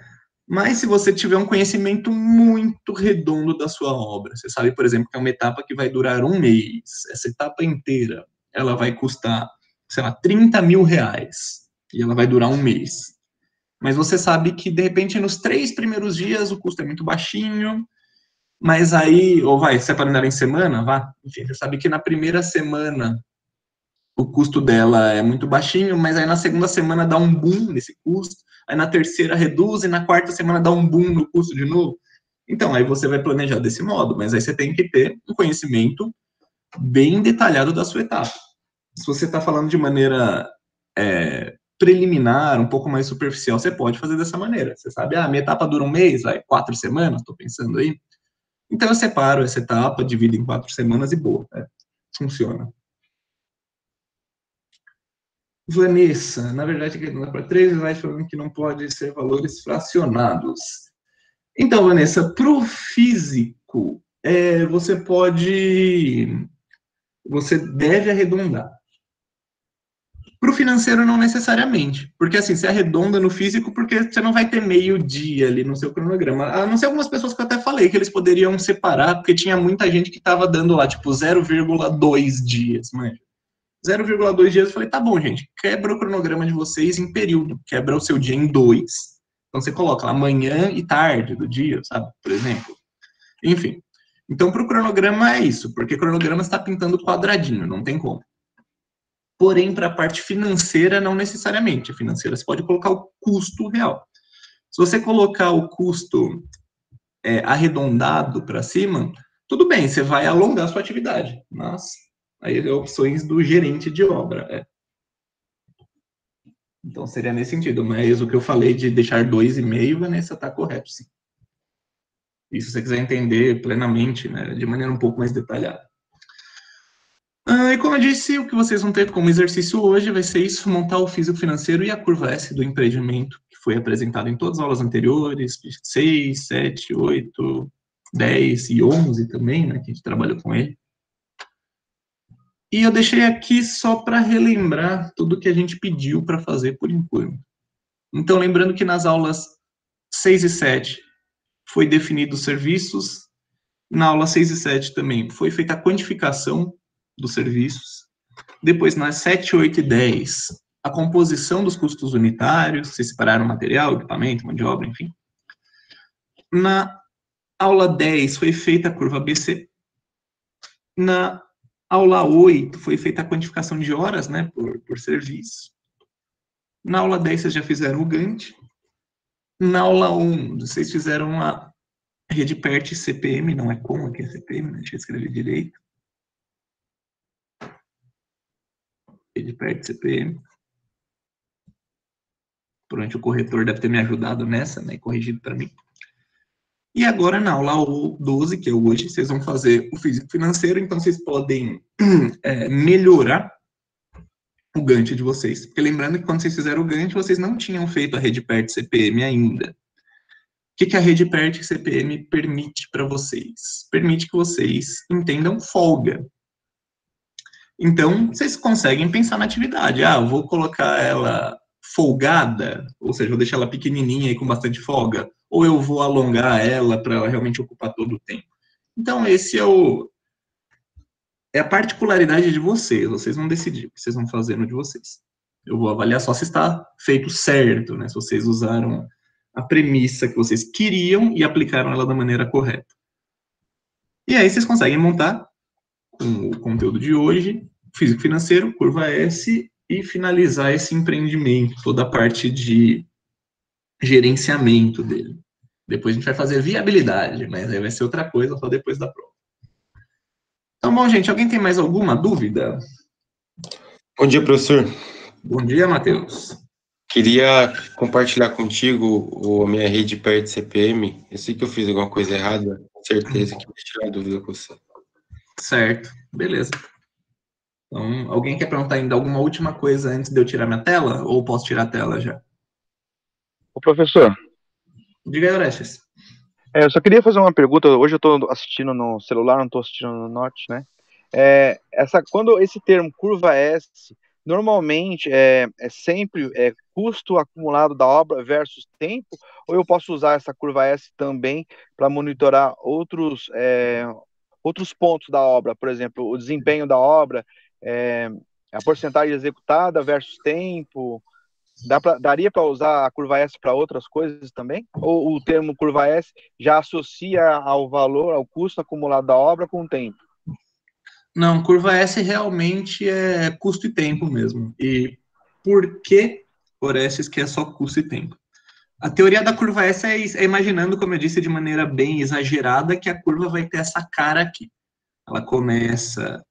Mas se você tiver um conhecimento muito redondo da sua obra, você sabe, por exemplo, que é uma etapa que vai durar 1 mês, essa etapa inteira, ela vai custar, sei lá, 30 mil reais, e ela vai durar 1 mês. Mas você sabe que, de repente, nos 3 primeiros dias o custo é muito baixinho, Mas aí, ou vai, separando ela em semana, vá, enfim, você sabe que na primeira semana o custo dela é muito baixinho, mas aí na segunda semana dá um boom nesse custo, aí na terceira reduz e na quarta semana dá um boom no custo de novo. Então, aí você vai planejar desse modo, mas aí você tem que ter um conhecimento bem detalhado da sua etapa. Se você está falando de maneira preliminar, um pouco mais superficial, você pode fazer dessa maneira. Você sabe, minha etapa dura um mês, vai, 4 semanas, estou pensando aí. Então eu separo essa etapa, divido em 4 semanas e boa, funciona. Vanessa, na verdade, que não é para 3 slides falando que não pode ser valores fracionados. Então, Vanessa, para o físico, você deve arredondar. Para o financeiro, não necessariamente, porque assim, você arredonda no físico porque você não vai ter meio dia ali no seu cronograma. A não ser algumas pessoas que eu até falei que eles poderiam separar, porque tinha muita gente que estava dando lá, tipo, 0,2 dias, mas 0,2 dias, eu falei, tá bom, gente, quebra o cronograma de vocês em período, quebra o seu dia em 2. Então você coloca lá manhã e tarde do dia, sabe, por exemplo. Enfim, então para o cronograma é isso, porque cronograma está pintando quadradinho, não tem como. Porém, para a parte financeira, não necessariamente. A financeira, você pode colocar o custo real. Se você colocar o custo arredondado para cima, tudo bem, você vai alongar a sua atividade, mas aí é opções do gerente de obra. Então, seria nesse sentido. Mas o que eu falei de deixar 2,5, Vanessa, está correto, sim. E se você quiser entender plenamente, né, de maneira um pouco mais detalhada. E como eu disse, o que vocês vão ter como exercício hoje vai ser isso, montar o físico financeiro e a curva S do empreendimento, que foi apresentado em todas as aulas anteriores, 6, 7, 8, 10 e 11 também, né, que a gente trabalhou com ele. E eu deixei aqui só para relembrar tudo que a gente pediu para fazer por enquanto. Então, lembrando que nas aulas 6 e 7 foi definido os serviços, na aula 6 e 7 também foi feita a quantificação dos serviços. Depois, nas 7, 8 e 10, a composição dos custos unitários, se separaram material, equipamento, mão de obra, enfim. Na aula 10 foi feita a curva ABC. Na aula 8 foi feita a quantificação de horas, né, por serviço. Na aula 10 vocês já fizeram o Gantt. Na aula 1 vocês fizeram a rede PERT CPM, não é com aqui é CPM, né? Deixa eu escrever direito. Rede PERT CPM. Provavelmente o corretor deve ter me ajudado nessa, né, corrigido para mim. E agora, na aula 12, que é hoje, vocês vão fazer o físico financeiro, então vocês podem melhorar o Gantt de vocês. Porque lembrando que quando vocês fizeram o Gantt, vocês não tinham feito a rede PERT CPM ainda. O que a rede PERT CPM permite para vocês? Permite que vocês entendam folga. Então, vocês conseguem pensar na atividade. Eu vou colocar ela folgada, ou seja, vou deixar ela pequenininha e com bastante folga, ou eu vou alongar ela para ela realmente ocupar todo o tempo. Então, esse é a particularidade de vocês. Vocês vão decidir o que vocês vão fazer no de vocês. Eu vou avaliar só se está feito certo, né? Se vocês usaram a premissa que vocês queriam e aplicaram ela da maneira correta. E aí vocês conseguem montar com o conteúdo de hoje, físico financeiro, curva S, e finalizar esse empreendimento, toda a parte de gerenciamento dele. Depois a gente vai fazer viabilidade, mas aí vai ser outra coisa só depois da prova. Então, bom, gente, alguém tem mais alguma dúvida? Bom dia, professor. Bom dia, Matheus. Queria compartilhar contigo a minha rede PERT CPM. Eu sei que eu fiz alguma coisa errada, com certeza que vou tirar a dúvida com você. Certo, beleza. Então, alguém quer perguntar ainda alguma última coisa antes de eu tirar minha tela? Ou posso tirar a tela já? Ô, professor. Diga aí, Orestes. Eu só queria fazer uma pergunta. Hoje eu estou assistindo no celular, não estou assistindo no Note, né? Quando esse termo curva S, normalmente é sempre custo acumulado da obra versus tempo, ou eu posso usar essa curva S também para monitorar outros pontos da obra, por exemplo, o desempenho da obra, a porcentagem executada versus tempo. daria para usar a curva S para outras coisas também? Ou o termo curva S já associa ao valor, ao custo acumulado da obra com o tempo? Não, curva S realmente é custo e tempo mesmo. E por que por S que é só custo e tempo? A teoria da curva S é imaginando, como eu disse, de maneira bem exagerada, que a curva vai ter essa cara aqui. Ela começa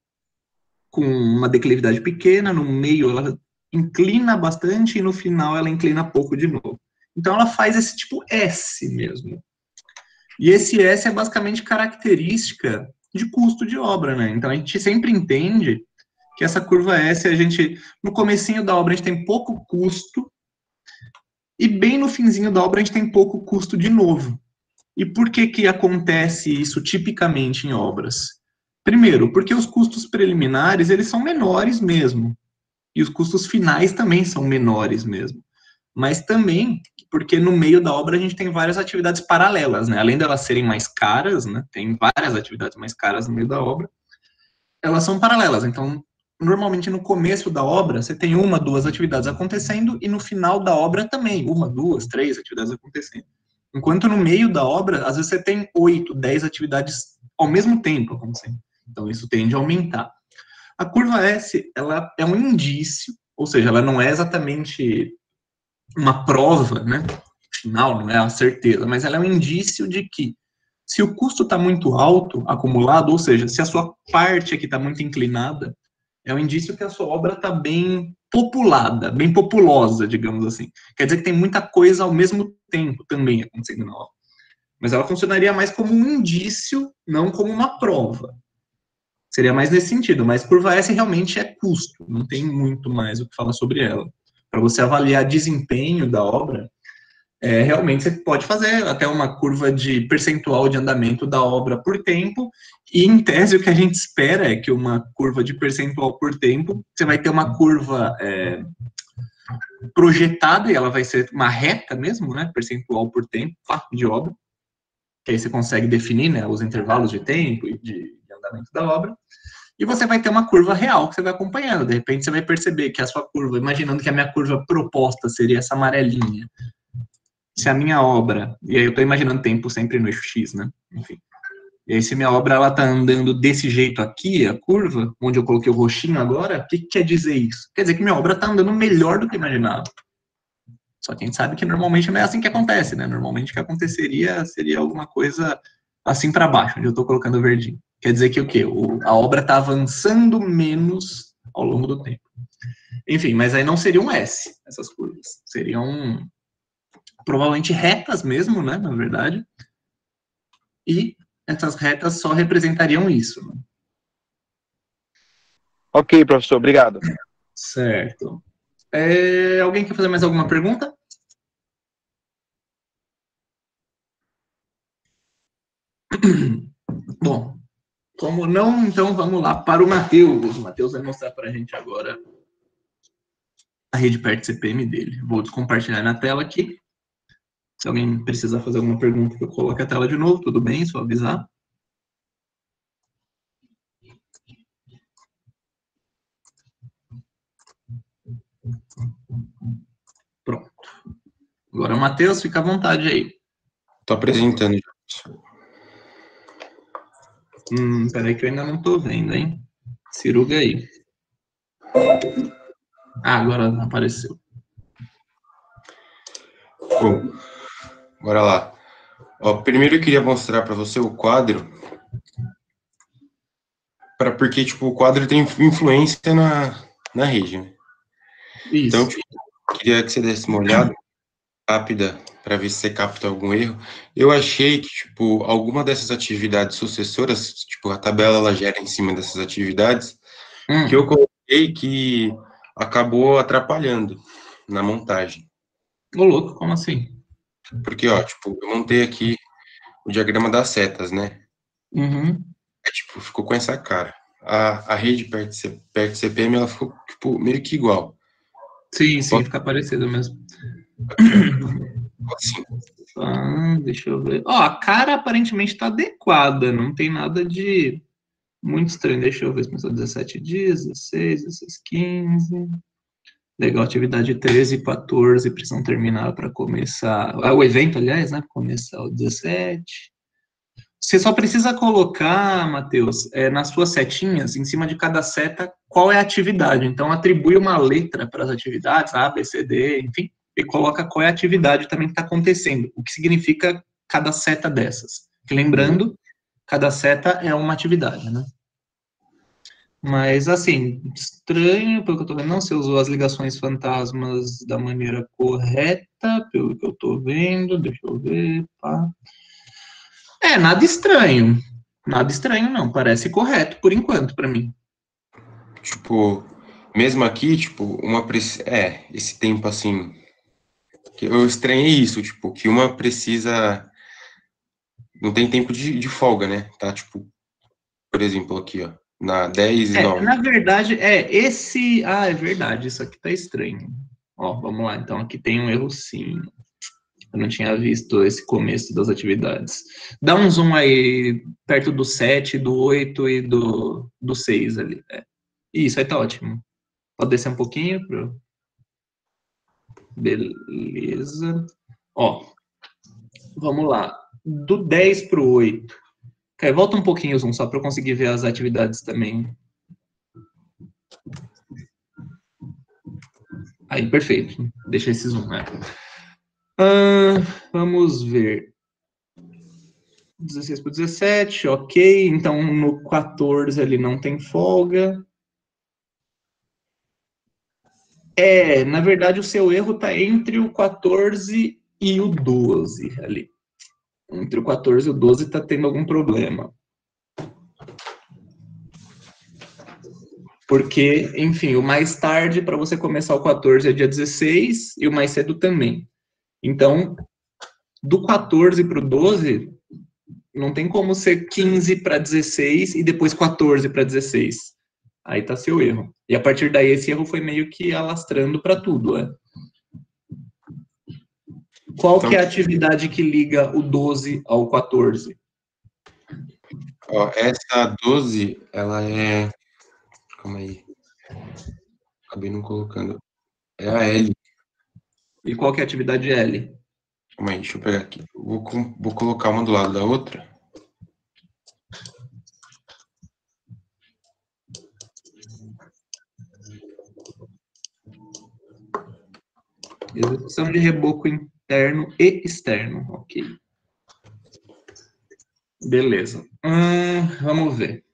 com uma declividade pequena, no meio ela inclina bastante e no final ela inclina pouco de novo. Então ela faz esse tipo S mesmo. E esse S é basicamente característica de custo de obra, né? Então a gente sempre entende que essa curva S, no comecinho da obra a gente tem pouco custo e bem no finzinho da obra a gente tem pouco custo de novo. E por que acontece isso tipicamente em obras? Primeiro, porque os custos preliminares, eles são menores mesmo. E os custos finais também são menores mesmo. Mas também porque no meio da obra a gente tem várias atividades paralelas, né? Além delas serem mais caras, né? Tem várias atividades mais caras no meio da obra. Elas são paralelas. Então, normalmente no começo da obra, você tem 1, 2 atividades acontecendo e no final da obra também, 1, 2, 3 atividades acontecendo. Enquanto no meio da obra, às vezes você tem 8, 10 atividades ao mesmo tempo acontecendo. Então, isso tende a aumentar. A curva S, ela é um indício, ou seja, ela não é exatamente uma prova, né? Final, não é a certeza, mas ela é um indício de que se o custo está muito alto, acumulado, ou seja, se a sua parte aqui está muito inclinada, é um indício que a sua obra está bem populada, bem populosa, digamos assim. Quer dizer que tem muita coisa ao mesmo tempo também acontecendo na obra. Mas ela funcionaria mais como um indício, não como uma prova. Seria mais nesse sentido, mas curva S realmente é custo, não tem muito mais o que falar sobre ela. Para você avaliar desempenho da obra, realmente você pode fazer até uma curva de percentual de andamento da obra por tempo, e em tese o que a gente espera é que uma curva de percentual por tempo, você vai ter uma curva projetada, e ela vai ser uma reta mesmo, né, percentual por tempo de obra, que aí você consegue definir, né, os intervalos de tempo e de andamento da obra, e você vai ter uma curva real que você vai acompanhando. De repente você vai perceber que a sua curva, imaginando que a minha curva proposta seria essa amarelinha, se a minha obra, e aí eu estou imaginando tempo sempre no eixo X, né? Enfim. E aí se minha obra ela tá andando desse jeito aqui, a curva, onde eu coloquei o roxinho agora, o que quer dizer isso? Quer dizer que minha obra está andando melhor do que imaginava. Só que a gente sabe que normalmente não é assim que acontece, né? Normalmente o que aconteceria seria alguma coisa assim para baixo, onde eu estou colocando o verdinho. Quer dizer que o quê? A obra está avançando menos ao longo do tempo. Enfim, mas aí não seria um S, essas curvas. Seriam provavelmente retas mesmo, né, na verdade. E essas retas só representariam isso. Né? Ok, professor, obrigado. Certo. Alguém quer fazer mais alguma pergunta? Bom, como não, então vamos lá para o Matheus. O Matheus vai mostrar para a gente agora a rede PERT CPM dele. Vou descompartilhar na tela aqui. Se alguém precisar fazer alguma pergunta, eu coloco a tela de novo, tudo bem, só avisar. Pronto. Agora, Matheus, fica à vontade aí. Estou apresentando. Peraí que eu ainda não estou vendo, hein? Ciruga aí. Agora apareceu. Bom, bora lá. Ó, primeiro eu queria mostrar para você o quadro, porque tipo, o quadro tem influência na rede, né? Isso. Então, tipo, queria que você desse uma olhada rápida para ver se você capta algum erro. Eu achei que, tipo, alguma dessas atividades sucessoras, tipo, a tabela ela gera em cima dessas atividades, que eu coloquei que acabou atrapalhando na montagem. Ô, louco, como assim? Porque, ó, tipo, eu montei aqui o diagrama das setas, né? Uhum. Tipo, ficou com essa cara. A rede perto de CPM, ela ficou, tipo, meio que igual. Sim, fica parecido mesmo. Aqui, ó. Assim. Deixa eu ver. Ó, a cara aparentemente está adequada, não tem nada de muito estranho. Deixa eu ver se começou 17 dias, 16, 16, 15. Legal, atividade 13 e 14 precisam terminar para começar. O evento, aliás, né? Começar o 17. Você só precisa colocar, Matheus, nas suas setinhas, em cima de cada seta, qual é a atividade. Então, atribui uma letra para as atividades, A, B, C, D, enfim, e coloca qual é a atividade também que está acontecendo, o que significa cada seta dessas. Que, lembrando, cada seta é uma atividade, né? Mas, assim, estranho, pelo que eu tô vendo, não, você usou as ligações fantasmas da maneira correta, pelo que eu tô vendo, deixa eu ver, pá. Nada estranho. Nada estranho, não, parece correto, por enquanto, pra mim. Tipo, mesmo aqui, tipo, esse tempo assim, que eu estranhei isso, tipo, que uma precisa, não tem tempo de folga, né? Tá, tipo, por exemplo, aqui, ó, na 10 e 9. Na verdade, esse... Ah, é verdade, isso aqui tá estranho. Ó, vamos lá, então aqui tem um erro sim. Eu não tinha visto esse começo das atividades. Dá um zoom aí, perto do 7, do 8 e do 6 ali. Isso aí tá ótimo. Pode descer um pouquinho pro... Beleza. Ó, vamos lá. Do 10 pro 8. Okay, volta um pouquinho o zoom, só para eu conseguir ver as atividades também. Aí, perfeito. Deixa esse zoom, né? Vamos ver. 16 para 17, ok. Então, no 14 ele não tem folga. Na verdade, o seu erro está entre o 14 e o 12 ali. Entre o 14 e o 12 está tendo algum problema. Porque, enfim, o mais tarde para você começar o 14 é dia 16 e o mais cedo também. Então, do 14 para o 12, não tem como ser 15 para 16 e depois 14 para 16. Aí tá seu erro. E a partir daí, esse erro foi meio que alastrando para tudo, Qual que é a atividade que liga o 12 ao 14? Ó, essa 12, ela é... Calma aí. Acabei não colocando. É a L. E qual que é a atividade L? Calma aí, deixa eu pegar aqui. Vou colocar uma do lado da outra. Execução de reboco interno e externo. Ok. Beleza. Vamos ver.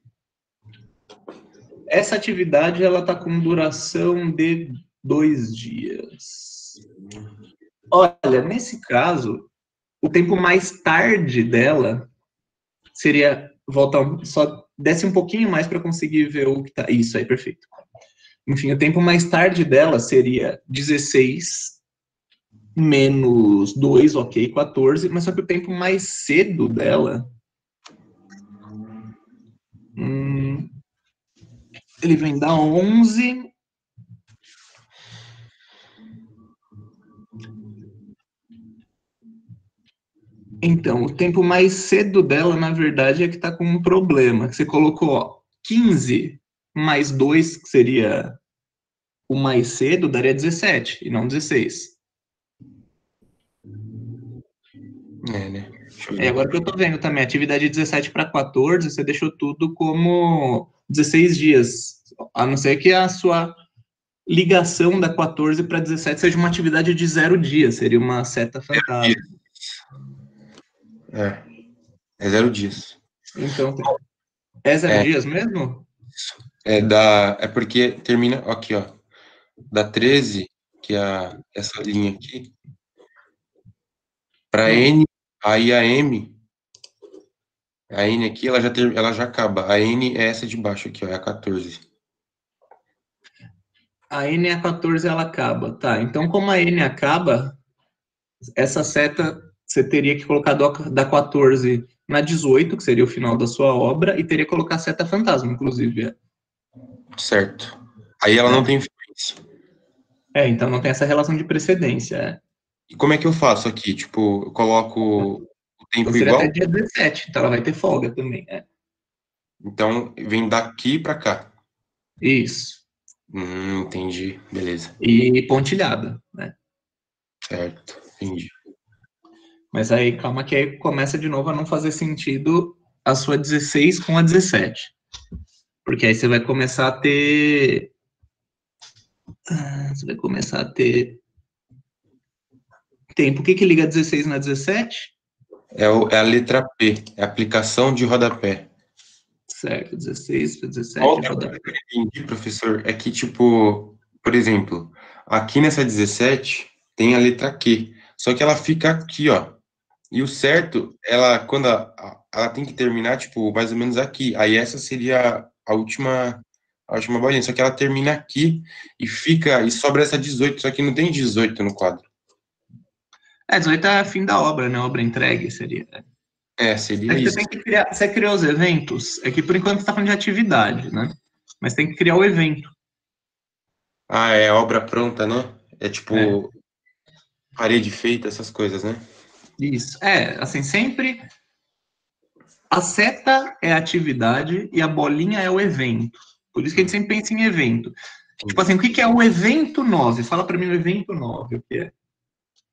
Essa atividade ela está com duração de 2 dias. Olha, nesse caso, o tempo mais tarde dela seria voltar, só desce um pouquinho mais para conseguir ver o que tá. Isso aí, perfeito. Enfim, o tempo mais tarde dela seria 16 menos 2, ok, 14, mas só que o tempo mais cedo dela ele vem da 11. Então, o tempo mais cedo dela, na verdade, é que está com um problema. Você colocou, ó, 15 mais 2, que seria o mais cedo, daria 17, e não 16. Né? Agora que eu tô vendo também, atividade 17 para 14, você deixou tudo como 16 dias. A não ser que a sua ligação da 14 para 17 seja uma atividade de 0 dias, seria uma seta fantasma. É 0 dias. Então, é 0 dias mesmo? É porque termina aqui, ó. Da 13, que é essa linha aqui, para N, aí a N aqui, ela já acaba. A N é essa de baixo aqui, ó, é a 14. A N é a 14, ela acaba. Tá, então como a N acaba, essa seta você teria que colocar da 14 na 18, que seria o final da sua obra, e teria que colocar a seta fantasma, inclusive. Certo. Aí ela não tem influência. Então não tem essa relação de precedência. E como é que eu faço aqui? Tipo, eu coloco o tempo Então seria igual? até dia 17, então ela vai ter folga também. Então, vem daqui para cá. Isso. Entendi. Beleza. E pontilhada, né? Certo. Entendi. Mas aí, calma que aí começa de novo a não fazer sentido a sua 16 com a 17. Porque aí você vai começar a ter... Você vai começar a ter... Tempo. O que liga 16 na 17? É a letra P. É aplicação de rodapé. Certo, 16 para A 17, outra coisa que eu entendi, professor, é que, tipo, por exemplo, aqui nessa 17 tem a letra Q, só que ela fica aqui, ó. E o certo, quando ela tem que terminar, tipo, mais ou menos aqui. Aí essa seria a última bolinha, só que ela termina aqui e sobra essa 18, só que não tem 18 no quadro. 18 é fim da obra, né? Obra entregue seria. Seria É que você isso. tem que criar, você criou os eventos, é que por enquanto você está falando de atividade, né? Mas tem que criar o evento. É obra pronta, né? É tipo É. parede feita, essas coisas, né? Isso. Assim, sempre a seta é a atividade e a bolinha é o evento. Por isso que a gente sempre pensa em evento. Tipo assim, o que é o evento 9? Fala para mim o evento 9, o que é?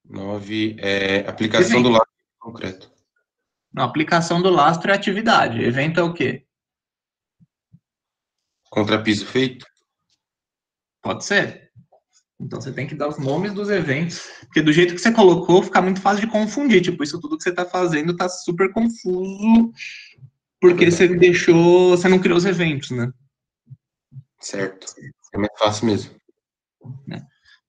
9 é aplicação do Evento. lastro concreto. Não, aplicação do lastro é atividade. Evento é o quê? Contrapiso feito? Pode ser. Então você tem que dar os nomes dos eventos, porque do jeito que você colocou, fica muito fácil de confundir. Tipo, isso tudo que você está fazendo está super confuso, porque você não criou os eventos, né? Certo. É mais fácil mesmo.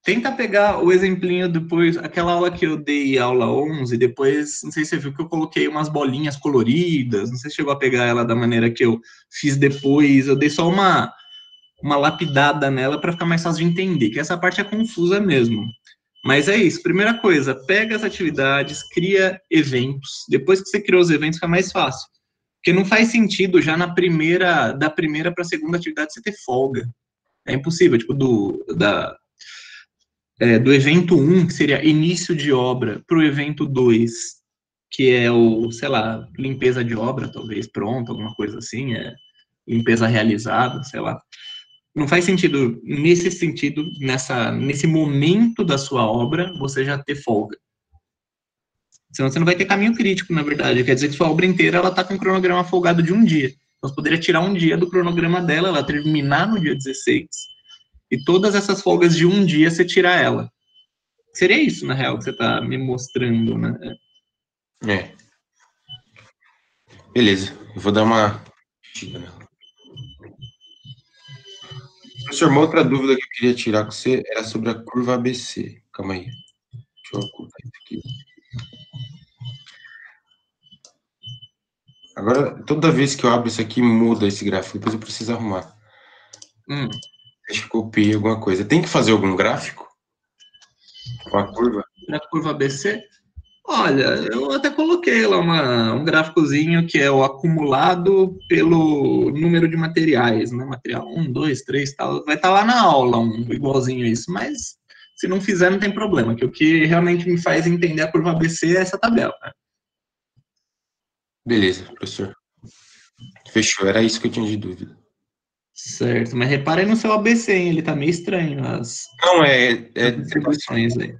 Tenta pegar o exemplinho depois, aquela aula que eu dei, aula 11, depois, não sei se você viu que eu coloquei umas bolinhas coloridas, não sei se chegou a pegar ela da maneira que eu fiz depois, eu dei só uma lapidada nela para ficar mais fácil de entender, que essa parte é confusa mesmo. Mas é isso, primeira coisa, pega as atividades, cria eventos, depois que você criou os eventos fica mais fácil, porque não faz sentido já da primeira para a segunda atividade você ter folga, é impossível, tipo, do evento 1, que seria início de obra, para o evento 2, que é sei lá, limpeza de obra, talvez, pronto, alguma coisa assim, limpeza realizada, sei lá. Não faz sentido, nesse momento da sua obra, você já ter folga. Senão você não vai ter caminho crítico, na verdade. Quer dizer que sua obra inteira, ela tá com um cronograma folgado de um dia. Então, você poderia tirar um dia do cronograma dela, ela terminar no dia 16, e todas essas folgas de um dia, você tirar ela. Seria isso, na real, que você está me mostrando, né? Beleza, eu vou dar uma... Professor, uma outra dúvida que eu queria tirar com você era sobre a curva ABC. Calma aí. Deixa eu ocultar isso aqui. Agora, toda vez que eu abro isso aqui, muda esse gráfico. Depois eu preciso arrumar. Acho que copiei alguma coisa. Tem que fazer algum gráfico com a curva? Na curva ABC? Olha, eu até coloquei lá um gráficozinho que é o acumulado pelo número de materiais, né? Material 1, 2, 3, tal. Vai estar lá na aula, igualzinho a isso, mas se não fizer, não tem problema, que o que realmente me faz entender a curva ABC é essa tabela, né? Beleza, professor. Fechou, era isso que eu tinha de dúvida. Certo, mas repare no seu ABC, hein? Ele tá meio estranho, as Não, distribuições aí.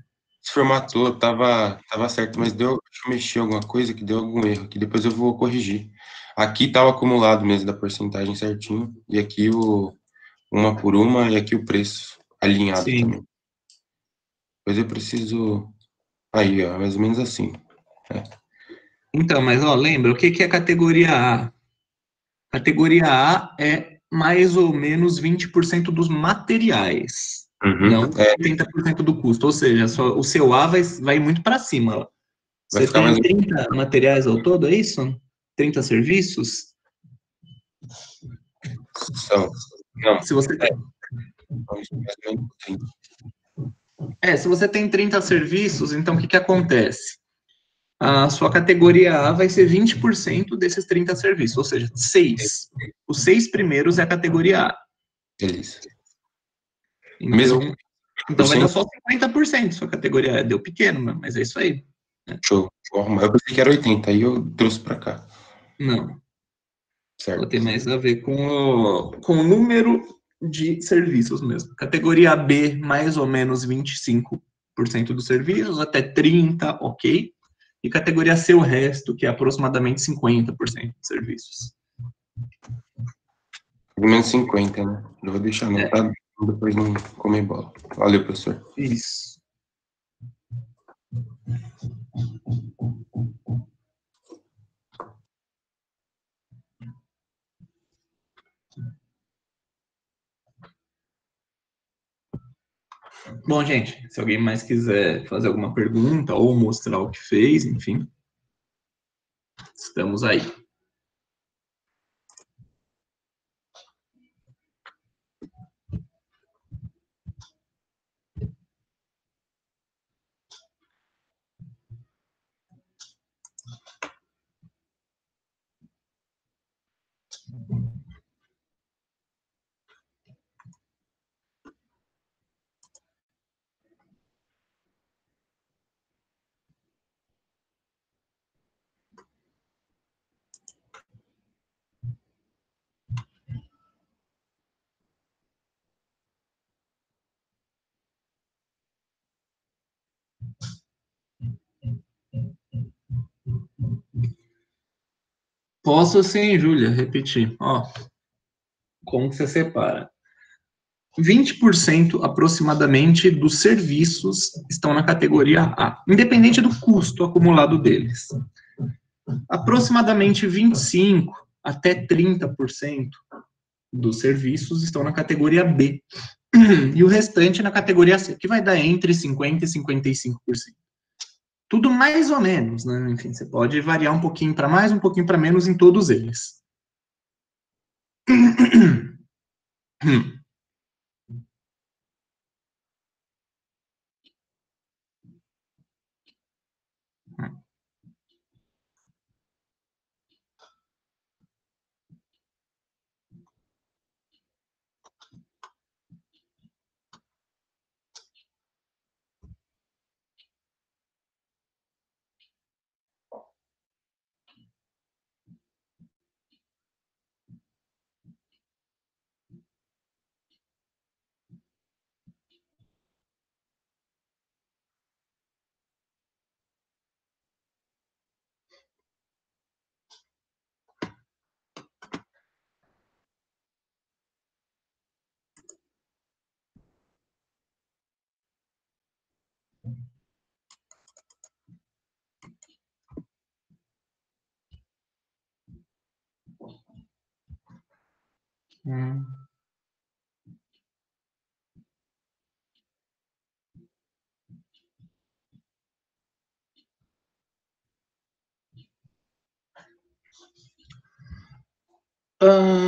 formatou, tava certo, mas deixa eu mexer alguma coisa que deu algum erro, que depois eu vou corrigir. Aqui tá o acumulado mesmo da porcentagem certinho, e aqui uma por uma, e aqui o preço alinhado também. Depois eu preciso... Aí, ó, mais ou menos assim. Então, mas ó, lembra, o que é categoria A? Categoria A é mais ou menos 20% dos materiais, não 80% do custo. Ou seja, o seu A vai muito para cima. Ó. Você tem 30 materiais ao todo, é isso? 30 serviços? Não. Se você se você tem 30 serviços, então o que acontece? A sua categoria A vai ser 20% desses 30 serviços, ou seja, 6. Os 6 primeiros é a categoria A. Beleza. Então vai dar só 50% sua categoria A. Deu pequeno, mas é isso aí. Show. Vou arrumar. Eu pensei que era 80, aí eu trouxe para cá. Não. Certo. Tem mais a ver com o número de serviços mesmo. Categoria B, mais ou menos 25% dos serviços, até 30%, ok. E categoria C, o resto, que é aproximadamente 50% dos serviços. Pelo menos 50, né? Eu vou deixar anotado, depois não comer bola. Valeu, professor. Isso. Bom, gente, se alguém mais quiser fazer alguma pergunta ou mostrar o que fez, enfim, estamos aí. Posso sim, Júlia, repetir. Ó, como que você separa? 20% aproximadamente dos serviços estão na categoria A, independente do custo acumulado deles. Aproximadamente 25% até 30% dos serviços estão na categoria B. E o restante na categoria C, que vai dar entre 50% e 55%. Tudo mais ou menos, né? Enfim, você pode variar um pouquinho para mais, um pouquinho para menos em todos eles.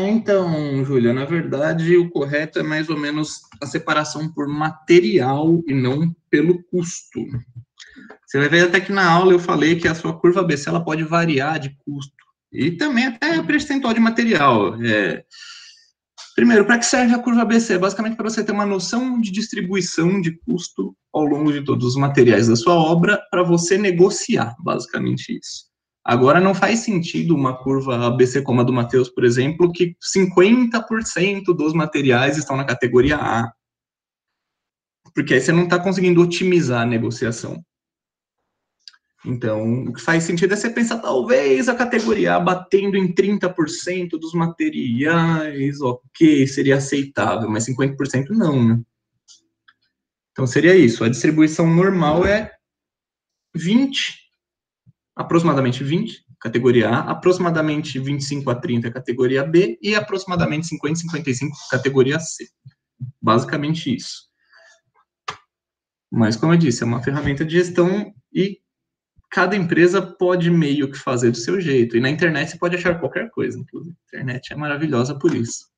Então, Júlia, na verdade, o correto é mais ou menos a separação por material e não pelo custo. Você vai ver até que na aula eu falei que a sua curva ABC ela pode variar de custo. E também até percentual de material. Primeiro, para que serve a curva ABC? Basicamente para você ter uma noção de distribuição de custo ao longo de todos os materiais da sua obra, para você negociar, basicamente isso. Agora, não faz sentido uma curva ABC como a do Matheus, por exemplo, que 50% dos materiais estão na categoria A. Porque aí você não está conseguindo otimizar a negociação. Então, o que faz sentido é você pensar, talvez a categoria A batendo em 30% dos materiais, ok, seria aceitável, mas 50% não, né? Então, seria isso. A distribuição normal é 20, aproximadamente 20, categoria A, aproximadamente 25 a 30, categoria B, e aproximadamente 50 a 55, categoria C. Basicamente isso. Mas, como eu disse, é uma ferramenta de gestão e cada empresa pode meio que fazer do seu jeito. E na internet você pode achar qualquer coisa. Inclusive. A internet é maravilhosa por isso.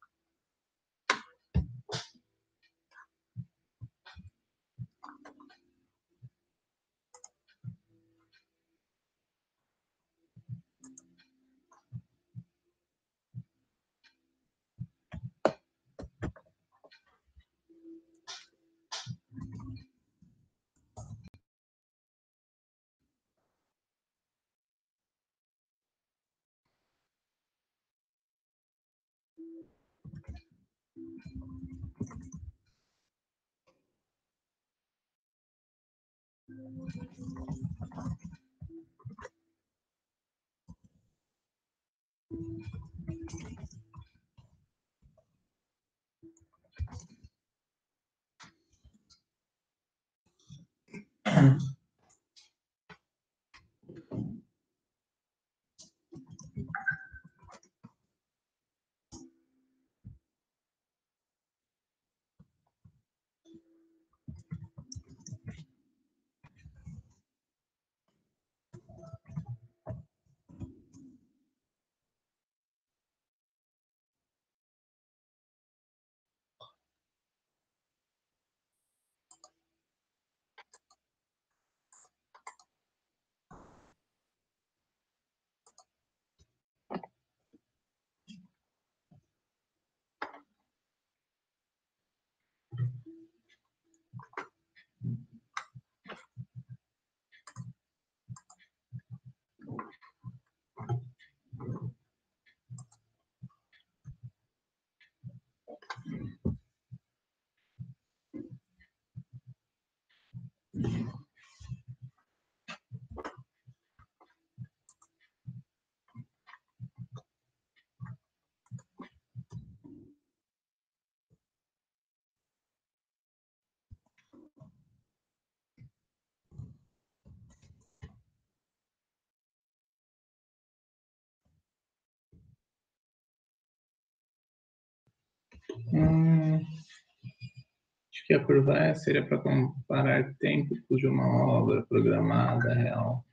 Acho que a curva S seria para comparar tempos de uma obra programada real.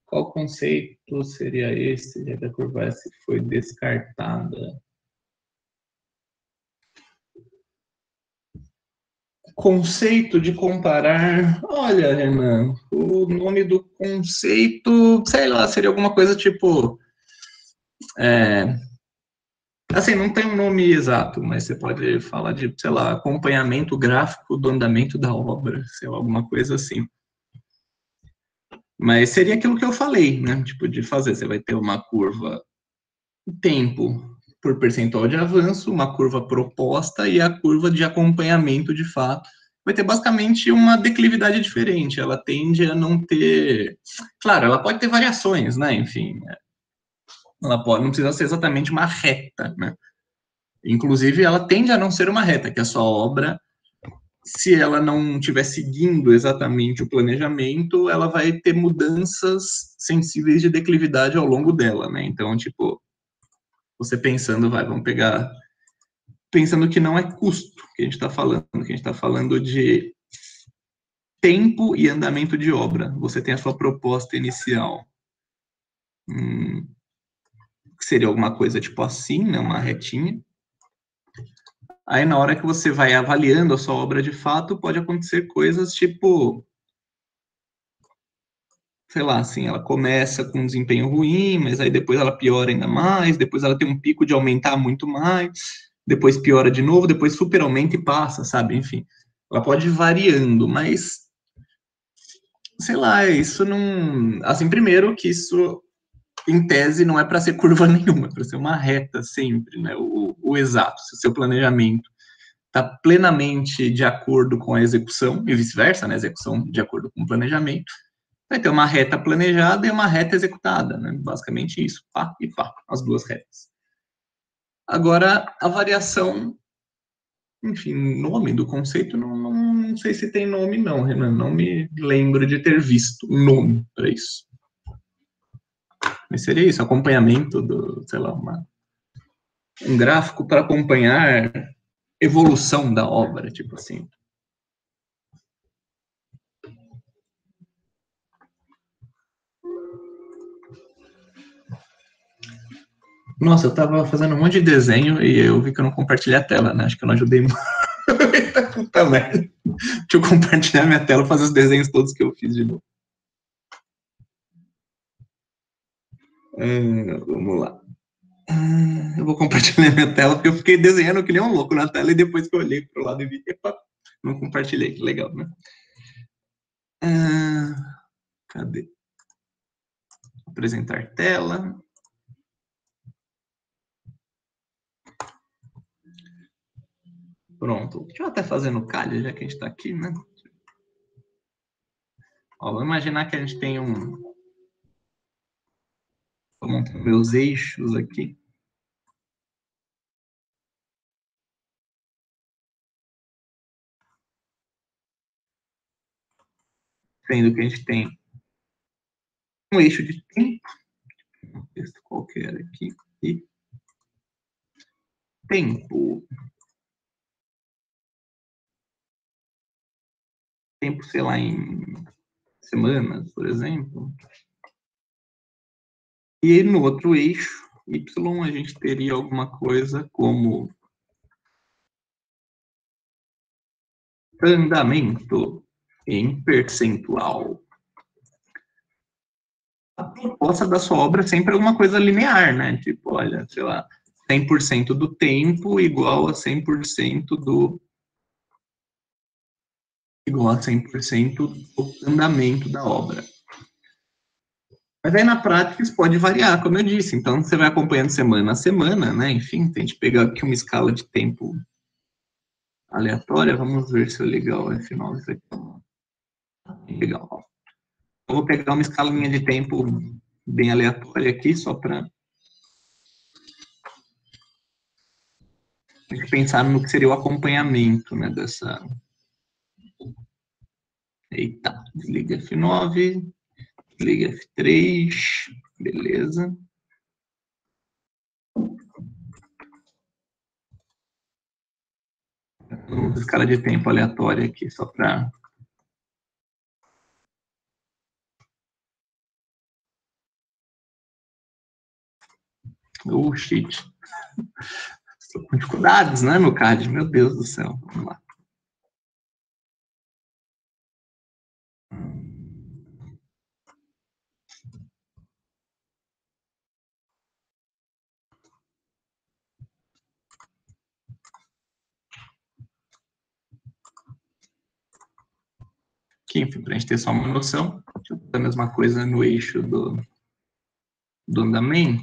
Qual conceito seria esse, já que a curva S foi descartada? Conceito de comparar. Olha, Renan, o nome do conceito, sei lá, seria alguma coisa tipo. Assim, não tem um nome exato, mas você pode falar de, sei lá, acompanhamento gráfico do andamento da obra, sei lá, alguma coisa assim. Mas seria aquilo que eu falei, né? Tipo, de fazer. Você vai ter uma curva tempo por percentual de avanço, uma curva proposta e a curva de acompanhamento de fato. Vai ter basicamente uma declividade diferente. Ela tende a não ter. Claro, ela pode ter variações, né? Enfim, ela pode, não precisa ser exatamente uma reta, né? Inclusive, ela tende a não ser uma reta, que a sua obra, se ela não estiver seguindo exatamente o planejamento, ela vai ter mudanças sensíveis de declividade ao longo dela, né? Então, tipo, você pensando, vamos pegar, pensando que não é custo que a gente está falando, que a gente está falando de tempo e andamento de obra. Você tem a sua proposta inicial, que seria alguma coisa tipo assim, né? Uma retinha. Aí, na hora que você vai avaliando a sua obra de fato, pode acontecer coisas tipo, sei lá, assim, ela começa com um desempenho ruim, mas aí depois ela piora ainda mais, depois ela tem um pico de aumentar muito mais, depois piora de novo, depois super aumenta e passa, sabe? Enfim, ela pode ir variando, mas, sei lá, isso não... Assim, primeiro que isso, em tese, não é para ser curva nenhuma, é para ser uma reta sempre, né? O exato, se o seu planejamento está plenamente de acordo com a execução, e vice-versa, né? Execução de acordo com o planejamento, vai ter uma reta planejada e uma reta executada, né? Basicamente isso, pá e pá, as duas retas. Agora, a variação, enfim, nome do conceito, não sei se tem nome não, Renan, não me lembro de ter visto um nome para isso. Mas seria isso, acompanhamento do, sei lá, um gráfico para acompanhar evolução da obra, tipo assim. Nossa, eu tava fazendo um monte de desenho e eu vi que eu não compartilhei a tela, né? Acho que eu não ajudei muito. Puta merda. Deixa eu compartilhar minha tela e fazer os desenhos todos que eu fiz de novo. Vamos lá. Eu vou compartilhar minha tela porque eu fiquei desenhando que nem um louco na tela e depois que eu olhei pro lado e vi, epa, não compartilhei, que legal, né? Cadê? Apresentar tela. Pronto. Deixa eu até fazer no calha, já que a gente tá aqui, né? Ó, vamos imaginar que a gente tem um... Vou montar meus eixos aqui. Sendo que a gente tem um eixo de tempo, um texto qualquer aqui, e tempo. Tempo, sei lá, em semanas, por exemplo. E no outro eixo, y, a gente teria alguma coisa como andamento em percentual. A proposta da sua obra sempre é alguma coisa linear, né? Tipo, olha, sei lá, 100% do tempo igual a 100% do andamento da obra. Mas aí na prática isso pode variar, como eu disse. Então você vai acompanhando semana a semana, né? Enfim, tem que pegar aqui uma escala de tempo aleatória. Vamos ver se é legal F9 isso aqui. Legal. Eu vou pegar uma escalinha de tempo bem aleatória aqui, só para a gente pensar no que seria o acompanhamento, né, dessa... Eita, desliga F9, desliga F3, beleza. Uma escala de tempo aleatória aqui, só para... Oh, shit. Estou com dificuldades, né, meu CAD? Meu Deus do céu. Vamos lá. Aqui, enfim, para a gente ter só uma noção, deixa eu fazer a mesma coisa no eixo do andamento.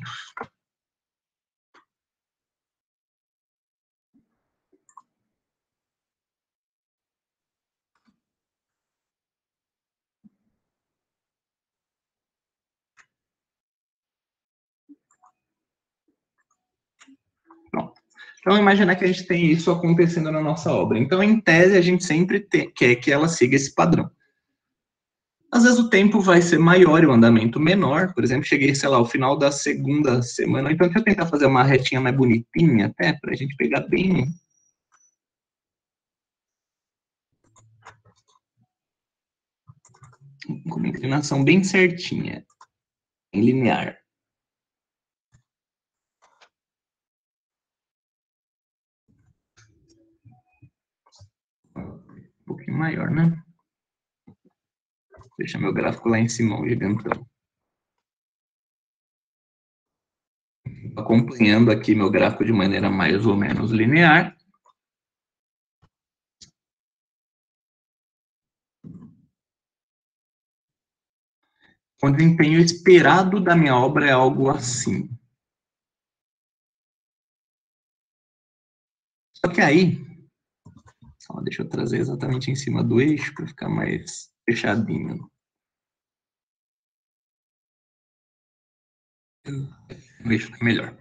Pronto. Então, imaginar que a gente tem isso acontecendo na nossa obra. Então, em tese, a gente sempre quer que ela siga esse padrão. Às vezes o tempo vai ser maior e o andamento menor. Por exemplo, cheguei, sei lá, ao final da segunda semana. Então, deixa eu tentar fazer uma retinha mais bonitinha até, para a gente pegar bem... com uma inclinação bem certinha, em linear. Um pouquinho maior, né? Deixa meu gráfico lá em cima, o gigantão. Acompanhando aqui meu gráfico de maneira mais ou menos linear. O desempenho esperado da minha obra é algo assim. Só que aí, deixa eu trazer exatamente em cima do eixo para ficar mais fechadinho. O eixo fica melhor.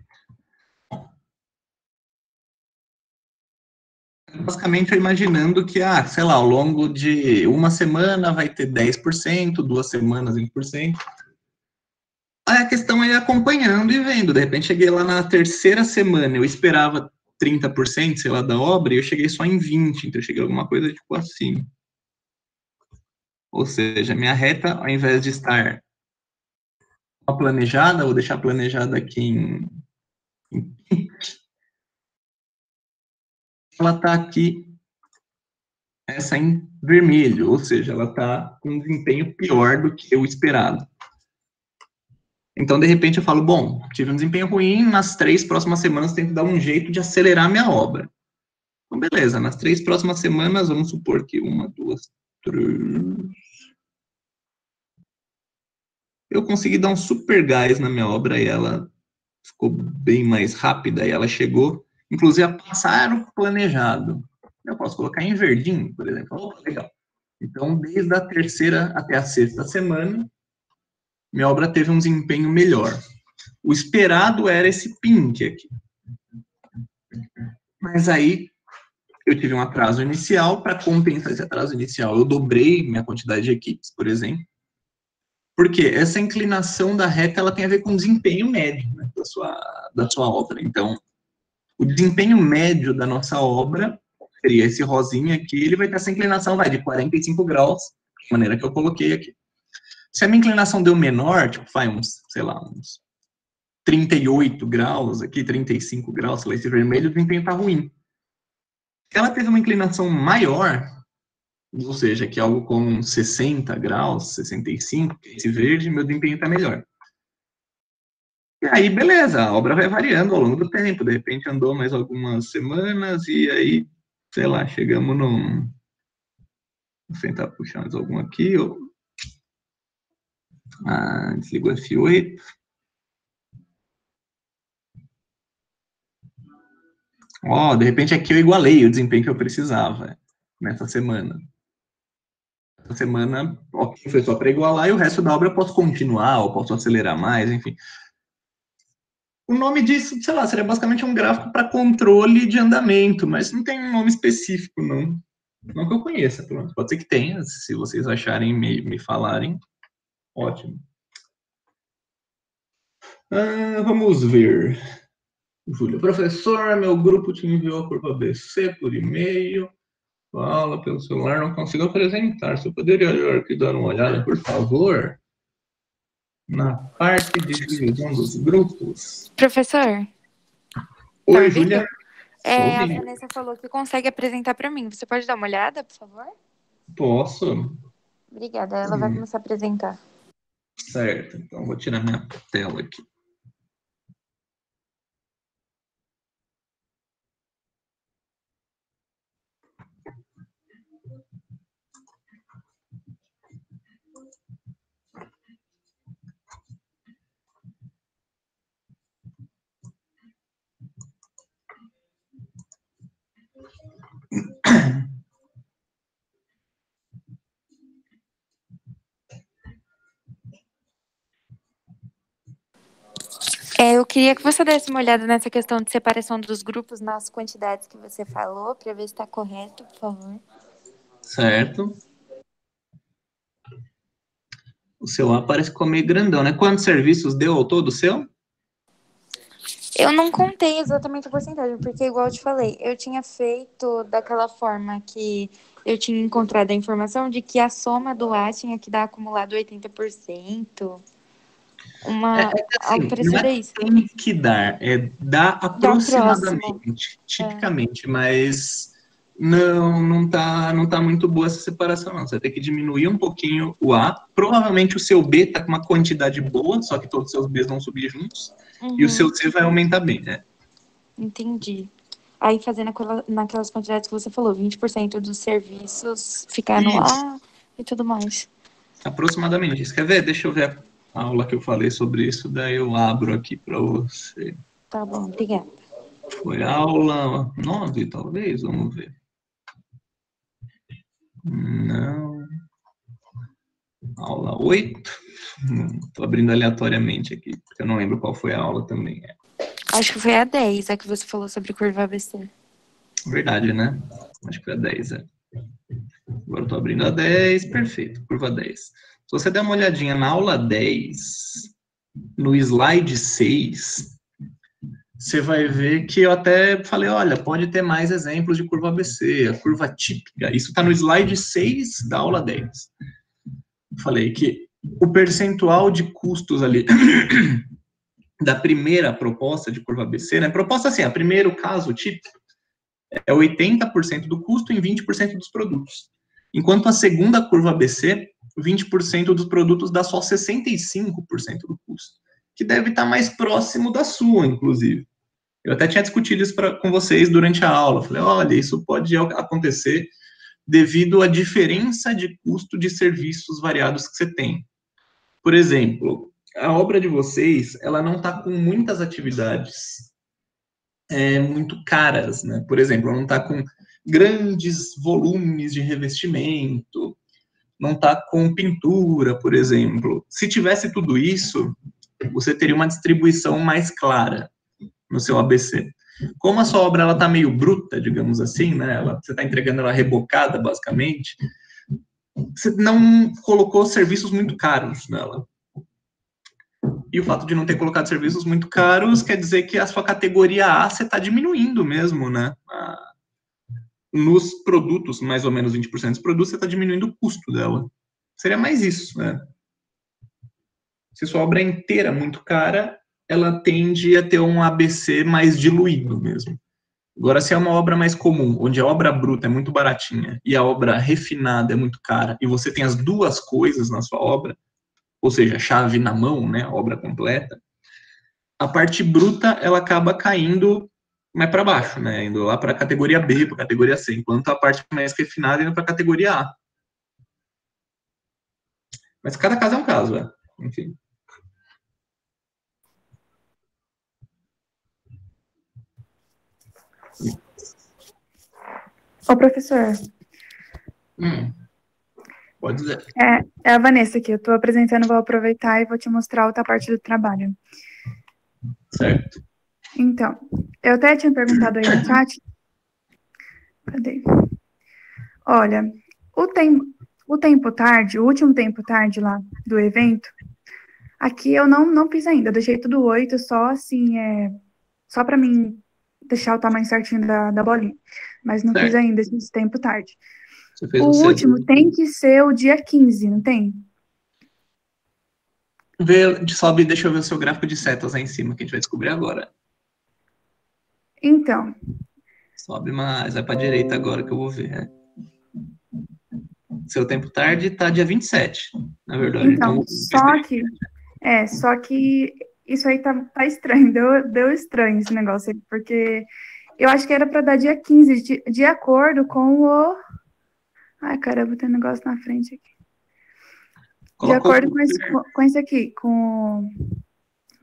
Basicamente, eu imaginando que, sei lá, ao longo de uma semana vai ter 10%, 2 semanas 20%. Aí a questão é ir acompanhando e vendo. De repente, cheguei lá na terceira semana, eu esperava 30%, sei lá, da obra, e eu cheguei só em 20%, então eu cheguei a alguma coisa tipo assim. Ou seja, minha reta, ao invés de estar planejada, vou deixar planejada aqui em ela está aqui, essa em vermelho, ou seja, ela está com um desempenho pior do que o esperado. Então, de repente, eu falo, bom, tive um desempenho ruim, nas 3 próximas semanas tenho que dar um jeito de acelerar minha obra. Então, beleza, nas 3 próximas semanas, vamos supor que 1, 2, 3... Eu consegui dar um super gás na minha obra e ela ficou bem mais rápida e ela chegou, inclusive, a passar o planejado. Eu posso colocar em verdinho, por exemplo. Legal. Então, desde a terceira até a sexta semana, minha obra teve um desempenho melhor. O esperado era esse pink aqui. Mas aí, eu tive um atraso inicial. Para compensar esse atraso inicial, eu dobrei minha quantidade de equipes, por exemplo. Porque essa inclinação da reta ela tem a ver com o desempenho médio, né, da sua obra. Então, o desempenho médio da nossa obra seria esse rosinha aqui, ele vai ter essa inclinação de 45 graus, de maneira que eu coloquei aqui. Se a minha inclinação deu menor, tipo, vai uns, sei lá, uns 38 graus aqui, 35 graus, sei lá, esse vermelho, o desempenho está ruim. Se ela teve uma inclinação maior, ou seja, que é algo com 60 graus, 65, esse verde, meu desempenho está melhor. E aí, beleza, a obra vai variando ao longo do tempo, de repente andou mais algumas semanas, e aí, sei lá, chegamos num... Vou tentar puxar mais algum aqui, desligo o F8. De repente aqui eu igualei o desempenho que eu precisava nessa semana. Essa semana, foi só para igualar, e o resto da obra eu posso continuar, ou posso acelerar mais, enfim. O nome disso, sei lá, seria basicamente um gráfico para controle de andamento, mas não tem um nome específico, não. Não que eu conheça, pelo menos. Pode ser que tenha, se vocês acharem e me falarem. Ótimo. Vamos ver. Júlia, professor, meu grupo te enviou a curva ABC por e-mail. Fala pelo celular, não consigo apresentar. Você poderia aqui dar uma olhada, por favor? Na parte de divisão dos grupos. Professor? Oi, Júlia. A Vanessa falou que consegue apresentar para mim. Você pode dar uma olhada, por favor? Posso. Obrigada. Ela vai começar a apresentar. Certo. Então, vou tirar minha tela aqui. Eu queria que você desse uma olhada nessa questão de separação dos grupos nas quantidades que você falou, para ver se está correto, por favor. Certo. O seu A parece que ficou meio grandão, né? Quantos serviços deu ao todo o seu? Eu não contei exatamente a porcentagem, porque, igual eu te falei, eu tinha feito daquela forma que eu tinha encontrado a informação de que a soma do A tinha que dar acumulado 80%. Algo parecido a isso. Tem que dar, dá aproximadamente, tipicamente, mas não tá muito boa essa separação, não. Você vai ter que diminuir um pouquinho o A. Provavelmente o seu B tá com uma quantidade boa, só que todos os seus Bs vão subir juntos. E o seu C vai aumentar bem, né? Entendi. Aí fazendo naquelas quantidades que você falou, 20% dos serviços ficar no A e tudo mais. Aproximadamente isso. Quer ver? Deixa eu ver a aula que eu falei sobre isso, daí eu abro aqui para você. Tá bom, obrigada. Foi aula 9, talvez? Vamos ver. Não. Aula 8. Estou abrindo aleatoriamente aqui, porque eu não lembro qual foi a aula também. Acho que foi a 10, a que você falou sobre curva ABC. Verdade, né? Acho que foi a 10, Agora eu estou abrindo a 10, perfeito, curva 10. Se você der uma olhadinha na aula 10, no slide 6, você vai ver que eu até falei, olha, pode ter mais exemplos de curva ABC, a curva típica. Isso está no slide 6 da aula 10. Eu falei que o percentual de custos ali da primeira proposta de curva ABC, né? Proposta assim, o primeiro caso típico é 80% do custo em 20% dos produtos. Enquanto a segunda curva ABC, 20% dos produtos dá só 65% do custo, que deve estar mais próximo da sua, inclusive. Eu até tinha discutido isso com vocês durante a aula. Falei, olha, isso pode acontecer devido à diferença de custo de serviços variados que você tem. Por exemplo, a obra de vocês, ela não está com muitas atividades muito caras, né? Por exemplo, ela não está com grandes volumes de revestimento, não está com pintura, por exemplo. Se tivesse tudo isso, você teria uma distribuição mais clara no seu ABC. Como a sua obra está meio bruta, digamos assim, né? Você está entregando ela rebocada, basicamente, você não colocou serviços muito caros nela. E o fato de não ter colocado serviços muito caros quer dizer que a sua categoria A você está diminuindo mesmo, né? Nos produtos, mais ou menos 20% dos produtos, você está diminuindo o custo dela. Seria mais isso, né? Se sua obra é inteira muito cara, ela tende a ter um ABC mais diluído mesmo. Agora, se é uma obra mais comum, onde a obra bruta é muito baratinha e a obra refinada é muito cara, e você tem as duas coisas na sua obra, ou seja, chave na mão, né, obra completa, a parte bruta, ela acaba caindo mais para baixo, né, indo lá para a categoria B, para a categoria C, enquanto a parte mais refinada indo para a categoria A. Mas cada caso é um caso, né? Enfim. Ô, professor. Pode dizer. É a Vanessa aqui. Eu estou apresentando, vou aproveitar e vou te mostrar outra parte do trabalho. Certo. Então, eu até tinha perguntado aí no chat. Cadê? Olha, o tempo tarde, o último tempo tarde lá do evento, aqui eu não fiz ainda. Eu deixei tudo 8, só assim, só para mim deixar o tamanho certinho da bolinha. Mas não fiz ainda esse tempo tarde. O último tem que ser o dia 15, não tem? Sobe, deixa eu ver o seu gráfico de setas aí em cima, que a gente vai descobrir agora. Então. Sobe mais, vai para a direita agora que eu vou ver. Né? Seu tempo tarde está dia 27, na verdade. Então, só que isso aí tá estranho, deu estranho esse negócio aí, porque eu acho que era para dar dia 15, de acordo com o... Ai, caramba, tem um negócio na frente aqui. De acordo com esse aqui, com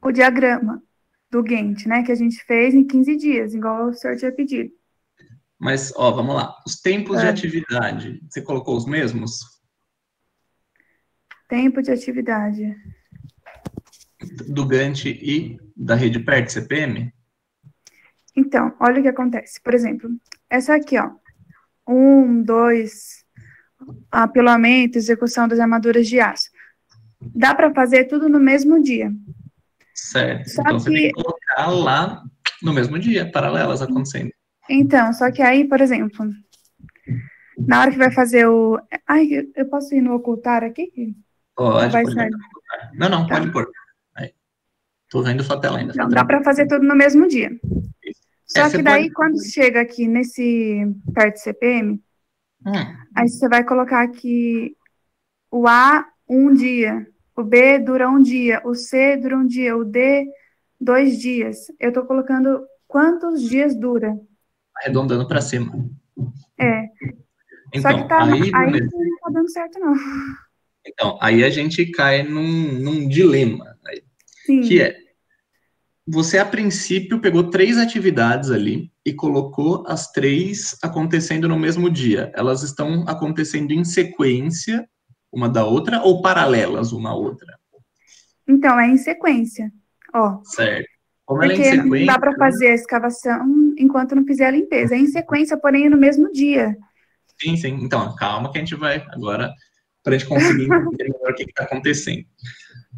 o diagrama do Gantt, né, que a gente fez em 15 dias, igual o senhor tinha pedido. Mas, ó, vamos lá. Os tempos de atividade, você colocou os mesmos? Tempo de atividade. Do Gantt e da rede PERT CPM? Então, olha o que acontece. Por exemplo, essa aqui, ó. 1, 2, apilamento, execução das armaduras de aço. Dá para fazer tudo no mesmo dia. Certo. Só então, você tem que colocar lá no mesmo dia, paralelas acontecendo. Então, só que aí, por exemplo, na hora que vai fazer o... Ai, eu posso ir no ocultar aqui? Pode, Não, tá. Pode pôr. Aí. Tô vendo sua tela ainda. Não, dá para fazer tudo no mesmo dia. Isso. Só que daí, quando chega aqui nesse PERT CPM, aí você vai colocar aqui o A, 1 dia, o B dura 1 dia, o C dura 1 dia, o D, 2 dias. Eu tô colocando quantos dias dura. Arredondando para cima. Então, só que aí não tá dando certo, não. Então, aí a gente cai num dilema. Aí, que é, você a princípio pegou 3 atividades ali e colocou as 3 acontecendo no mesmo dia. Elas estão acontecendo em sequência uma da outra ou paralelas uma à outra? Então, é em sequência. Ó. Certo. Como porque ela é em sequência, não dá para fazer a escavação enquanto não fizer a limpeza. É em sequência, porém, no mesmo dia. Sim. Então, calma que a gente vai agora para a gente conseguir entender melhor o que está acontecendo.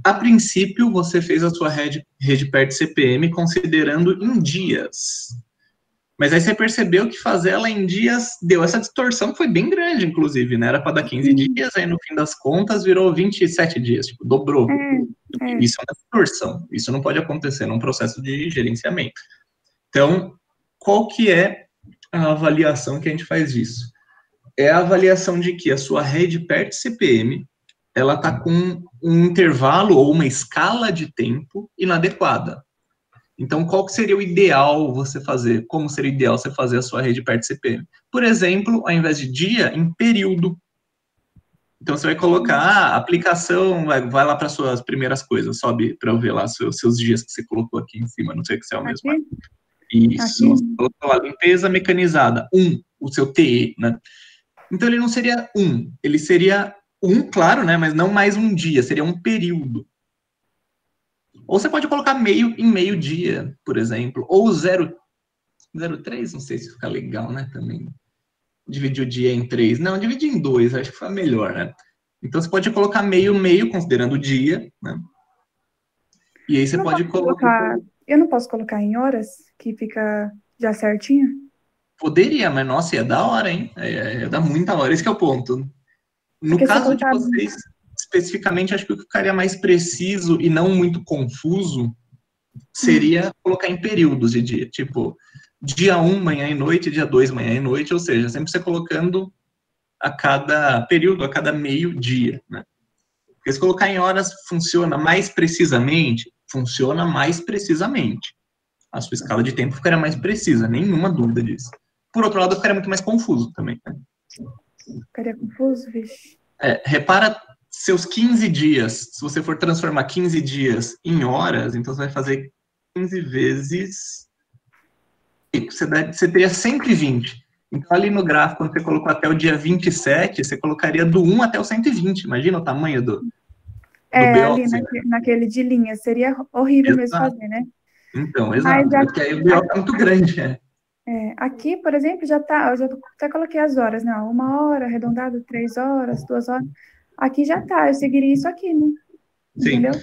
A princípio, você fez a sua rede PERT CPM considerando em dias. Mas aí você percebeu que fazer ela em dias deu essa distorção que foi bem grande, inclusive, né? Era para dar 15 dias, aí no fim das contas virou 27 dias, tipo, dobrou. Isso é uma distorção. Isso não pode acontecer num processo de gerenciamento. Então, qual que é a avaliação que a gente faz disso? É a avaliação de que a sua rede PERT CPM ela está com um intervalo ou uma escala de tempo inadequada. Então, qual que seria o ideal você fazer? Como seria o ideal você fazer a sua rede PERT CPM? Por exemplo, ao invés de dia, em período. Então, você vai colocar a aplicação, vai lá para suas primeiras coisas, sobe para eu ver lá seus dias que você colocou aqui em cima, não sei se é o mesmo. Isso, você colocou a limpeza mecanizada, o seu TE, né? Então, ele não seria ele seria Claro, né? Mas não mais um dia, seria um período. Ou você pode colocar meio em meio dia, por exemplo. Ou 0,3, não sei se fica legal, né? Também. Dividir o dia em 3. Não, dividir em 2, acho que foi melhor, né? Então você pode colocar meio, considerando o dia, né? E aí você pode colocar. Eu não posso colocar em horas, que fica já certinho? Poderia, mas nossa, ia dar hora, hein? Ia dar muita hora, esse que é o ponto. No Porque se eu caso de colocar- vocês, especificamente, acho que o que ficaria mais preciso e não muito confuso seria colocar em períodos de dia. Tipo, dia 1, manhã e noite, dia 2, manhã e noite, ou seja, sempre você colocando a cada período, a cada meio-dia, né? Porque se colocar em horas funciona mais precisamente, funciona mais precisamente. A sua escala de tempo ficaria mais precisa, nenhuma dúvida disso. Por outro lado, ficaria muito mais confuso também, né? Ficaria confuso, vixe. Repara seus 15 dias. Se você for transformar 15 dias em horas, então você vai fazer 15 vezes... Você teria 120. Então, ali no gráfico, quando você colocou até o dia 27, você colocaria do 1 até o 120. Imagina o tamanho do Ali BO. naquele de linha. Seria horrível mesmo Exato. fazer, né? Então, Mas exato. Porque aí o BO tá muito grande, né? Aqui, por exemplo, eu já até coloquei as horas, né? 1 hora, arredondado, 3 horas, 2 horas. Aqui já tá, eu seguiria isso aqui, né? Sim. Entendeu?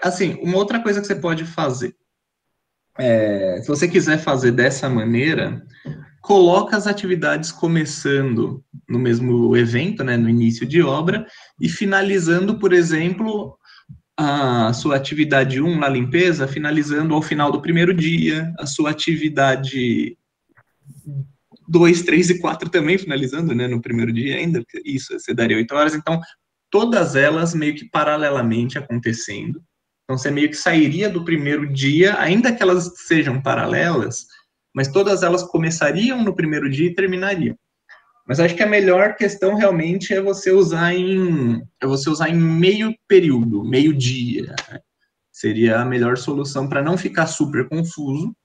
Assim, uma outra coisa que você pode fazer, se você quiser fazer dessa maneira, coloca as atividades começando no mesmo evento, né, no início de obra, e finalizando, por exemplo, a sua atividade 1 na limpeza, finalizando ao final do primeiro dia, a sua atividade 2, 3 e 4 também finalizando, né, no primeiro dia ainda, isso, você daria 8 horas, então, todas elas meio que paralelamente acontecendo. Então, você meio que sairia do primeiro dia, ainda que elas sejam paralelas, mas todas elas começariam no primeiro dia e terminariam. Mas acho que a melhor questão realmente é você usar em meio período, meio dia. Né? Seria a melhor solução para não ficar super confuso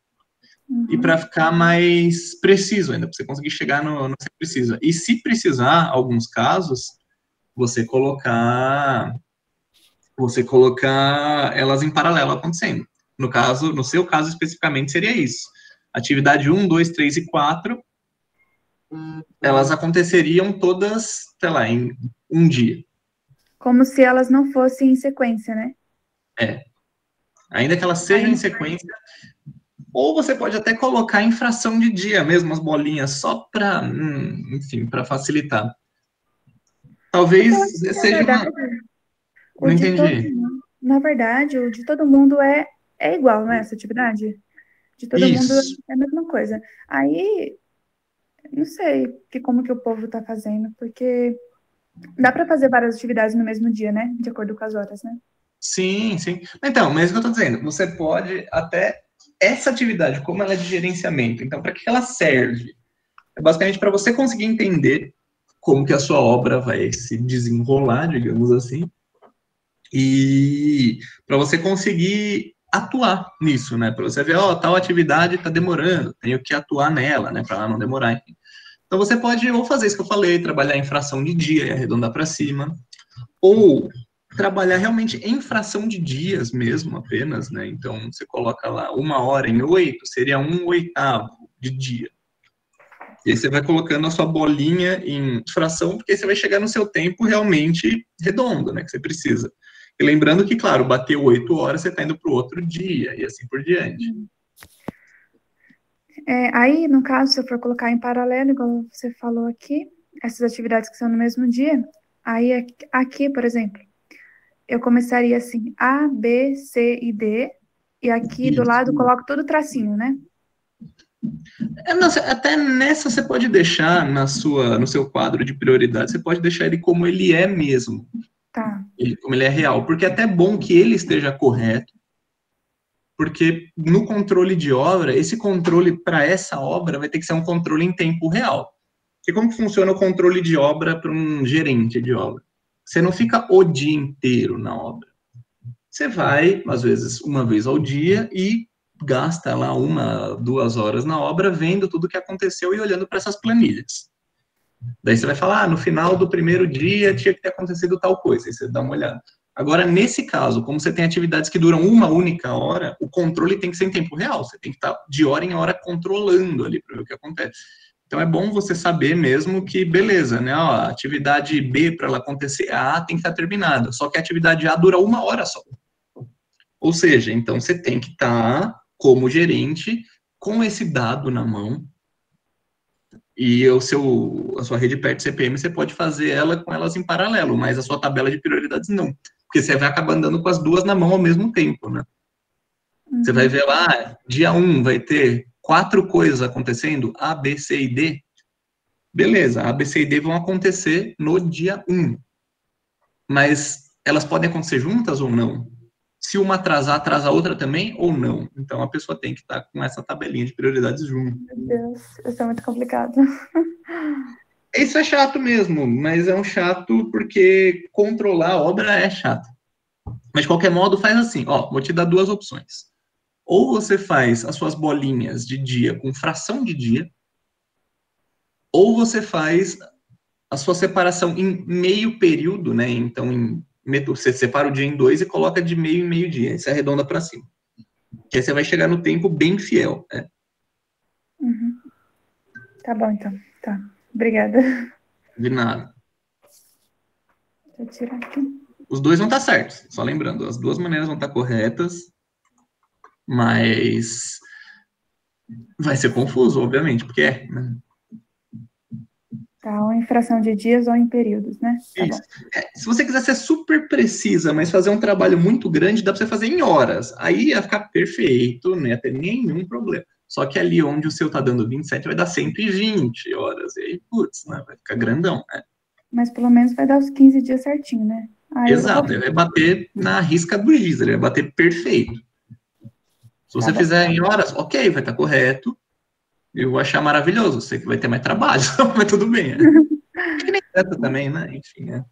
e para ficar mais preciso ainda, para você conseguir chegar no que você precisa. E se precisar, alguns casos, você colocar elas em paralelo acontecendo. No seu caso especificamente, seria isso. Atividade 1, 2, 3 e 4, elas aconteceriam todas, sei lá, em um dia. Como se elas não fossem em sequência, né? Ainda que elas sejam em sequência, ou você pode até colocar em fração de dia mesmo, as bolinhas, só para, enfim, para facilitar. Talvez seja verdade, Não entendi. Na verdade, o de todo mundo é igual, não é essa atividade? De todo mundo Isso. é a mesma coisa. Aí, não sei como que o povo tá fazendo, porque dá para fazer várias atividades no mesmo dia, né? De acordo com as horas, né? Sim, sim. Então, mas é o que eu estou dizendo, você pode até essa atividade, como ela é de gerenciamento, então para que ela serve? É basicamente para você conseguir entender como que a sua obra vai se desenrolar, digamos assim, e para você conseguir atuar nisso, né? Para você ver, tal atividade está demorando, tenho que atuar nela, né? Para ela não demorar. Enfim. Então você pode ou fazer isso que eu falei, trabalhar em fração de dia e arredondar para cima, ou trabalhar realmente em fração de dias mesmo, apenas, né? Então, você coloca lá 1 hora em 8, seria 1/8 de dia. E aí você vai colocando a sua bolinha em fração, porque aí você vai chegar no seu tempo realmente redondo, né? Que você precisa. E lembrando que, claro, bateu 8 horas, você está indo para o outro dia, e assim por diante. Aí, no caso, se eu for colocar em paralelo, igual você falou aqui, essas atividades que são no mesmo dia, aí aqui, por exemplo, eu começaria assim, A, B, C e D, e aqui do lado eu coloco todo tracinho, né? Até nessa você pode deixar no seu quadro de prioridade, você pode deixar ele como ele é mesmo. Tá. Como ele é real. Porque é até bom que ele esteja correto, porque no controle de obra, esse controle para essa obra vai ter que ser um controle em tempo real. E como que funciona o controle de obra para um gerente de obra? Você não fica o dia inteiro na obra. Você vai, às vezes, uma vez ao dia e gasta lá 1, 2 horas na obra vendo tudo que aconteceu e olhando para essas planilhas. Daí você vai falar, no final do primeiro dia tinha que ter acontecido tal coisa, aí você dá uma olhada. Agora, nesse caso, como você tem atividades que duram uma única hora, o controle tem que ser em tempo real, você tem que estar de hora em hora controlando ali para ver o que acontece. Então é bom você saber mesmo que, beleza, né, ó, a atividade B, para ela acontecer, a tem que estar terminada, só que a atividade A dura uma hora só. Ou seja, então você tem que estar, como gerente, com esse dado na mão, e a sua rede perto CPM, você pode fazer ela com elas em paralelo, mas a sua tabela de prioridades não. Porque você vai acabar andando com as duas na mão ao mesmo tempo, né? Você vai ver lá, dia 1 vai ter 4 coisas acontecendo, A, B, C e D. Beleza, A, B, C e D vão acontecer no dia 1. Mas elas podem acontecer juntas ou não? Se uma atrasar, atrasa a outra também ou não? Então a pessoa tem que estar com essa tabelinha de prioridades junto. Meu Deus, isso é muito complicado. Isso é chato mesmo, mas é um chato porque controlar a obra é chato. Mas de qualquer modo, faz assim, ó, vou te dar duas opções. Ou você faz as suas bolinhas de dia com fração de dia, ou você faz a sua separação em meio período, né? Então, você separa o dia em 2 e coloca de meio em meio dia, aí você arredonda para cima. Que aí você vai chegar no tempo bem fiel, né? Uhum. Tá bom, então. Tá. Obrigada. De nada. Deixa eu tirar aqui. Os dois vão estar certos, só lembrando, as duas maneiras vão estar corretas, mas vai ser confuso, obviamente, porque é, né? Tá, ou em fração de dias ou em períodos, né? Tá bom. Isso. Se você quiser ser super precisa, mas fazer um trabalho muito grande, dá para você fazer em horas. Aí ia ficar perfeito, não ia ter nenhum problema. Só que ali onde o seu tá dando 27, vai dar 120 horas. E aí, putz, né, vai ficar grandão, né? Mas pelo menos vai dar os 15 dias certinho, né? Aí eu Exato, ele vai bater na risca do giz, ele vai bater perfeito. Se Tá você bom. fizer em horas, ok, vai estar correto. Eu vou achar maravilhoso. Sei que vai ter mais trabalho, mas tudo bem. Né? É que nem tanto também, né? Enfim, né?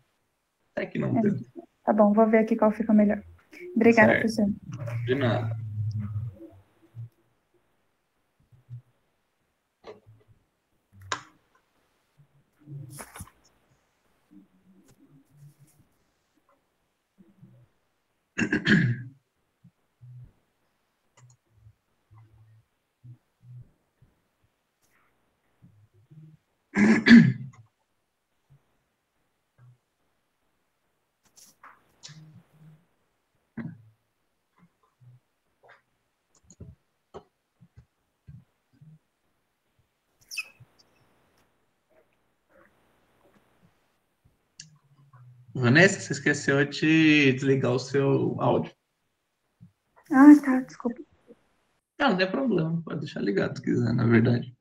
Até que não tanto. Tá bom, vou ver aqui qual fica melhor. Obrigada, Certo. professor. De nada. Vanessa, você esqueceu de desligar o seu áudio. Ah, tá, desculpa. Não tem problema, pode deixar ligado se quiser, na verdade.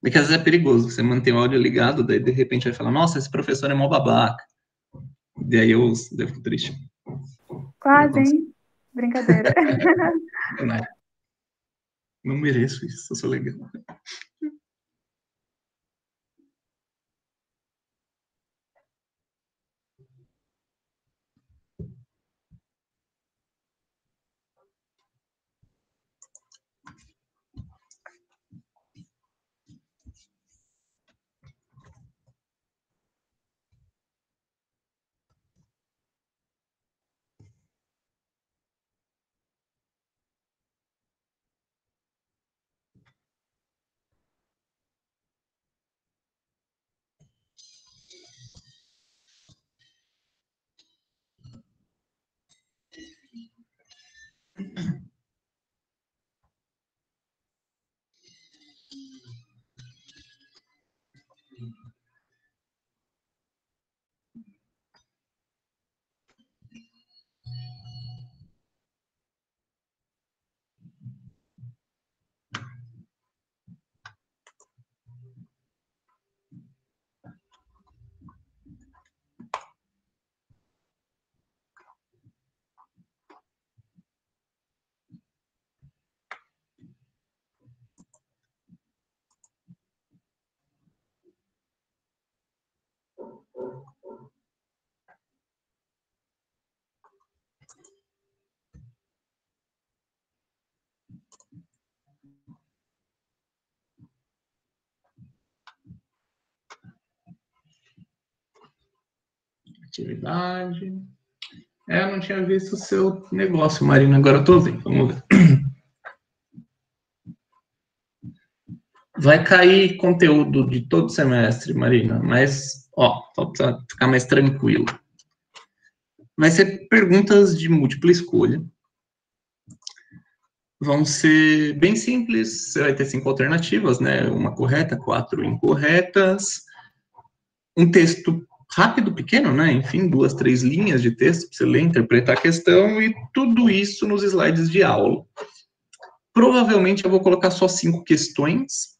É que às vezes é perigoso, você mantém o áudio ligado, daí de repente vai falar, nossa, esse professor é mó babaca. Daí eu fico triste. Quase, hein? Brincadeira. Não mereço isso, eu sou legal. Atividade. Eu não tinha visto o seu negócio, Marina, agora eu tô vendo. Vamos ver. Vai cair conteúdo de todo semestre, Marina, mas, só para ficar mais tranquilo. Vai ser perguntas de múltipla escolha. Vão ser bem simples, você vai ter 5 alternativas, né? Uma correta, 4 incorretas. Um texto rápido, pequeno, né? Enfim, 2, 3 linhas de texto para você ler, interpretar a questão e tudo isso nos slides de aula. Provavelmente eu vou colocar só 5 questões.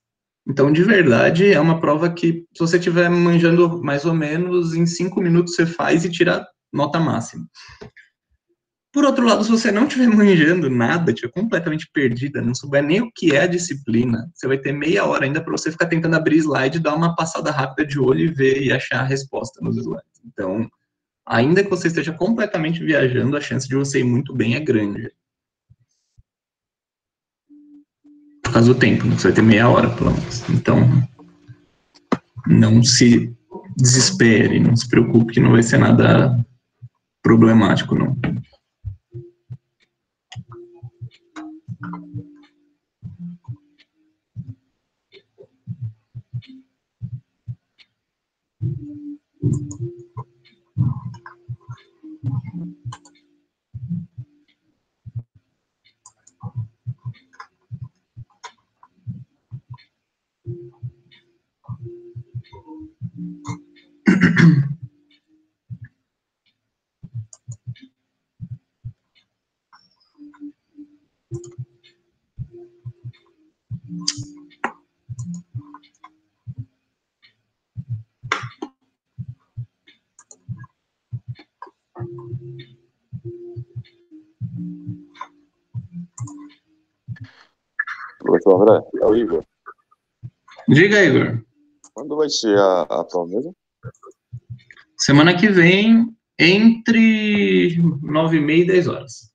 Então, de verdade, é uma prova que, se você estiver manjando mais ou menos, em 5 minutos você faz e tira nota máxima. Por outro lado, se você não estiver manjando nada, estiver completamente perdida, não souber nem o que é a disciplina, você vai ter meia hora ainda para você ficar tentando abrir slide, dar uma passada rápida de olho e ver e achar a resposta nos slides. Então, ainda que você esteja completamente viajando, a chance de você ir muito bem é grande. Por causa do tempo, né? Você vai ter meia hora, pelo menos. Então, não se desespere, não se preocupe, que não vai ser nada problemático, não. Professor André, é o Igor. Diga, Igor. Quando vai ser a prova mesmo? Semana que vem, entre 9h30 e 10 horas.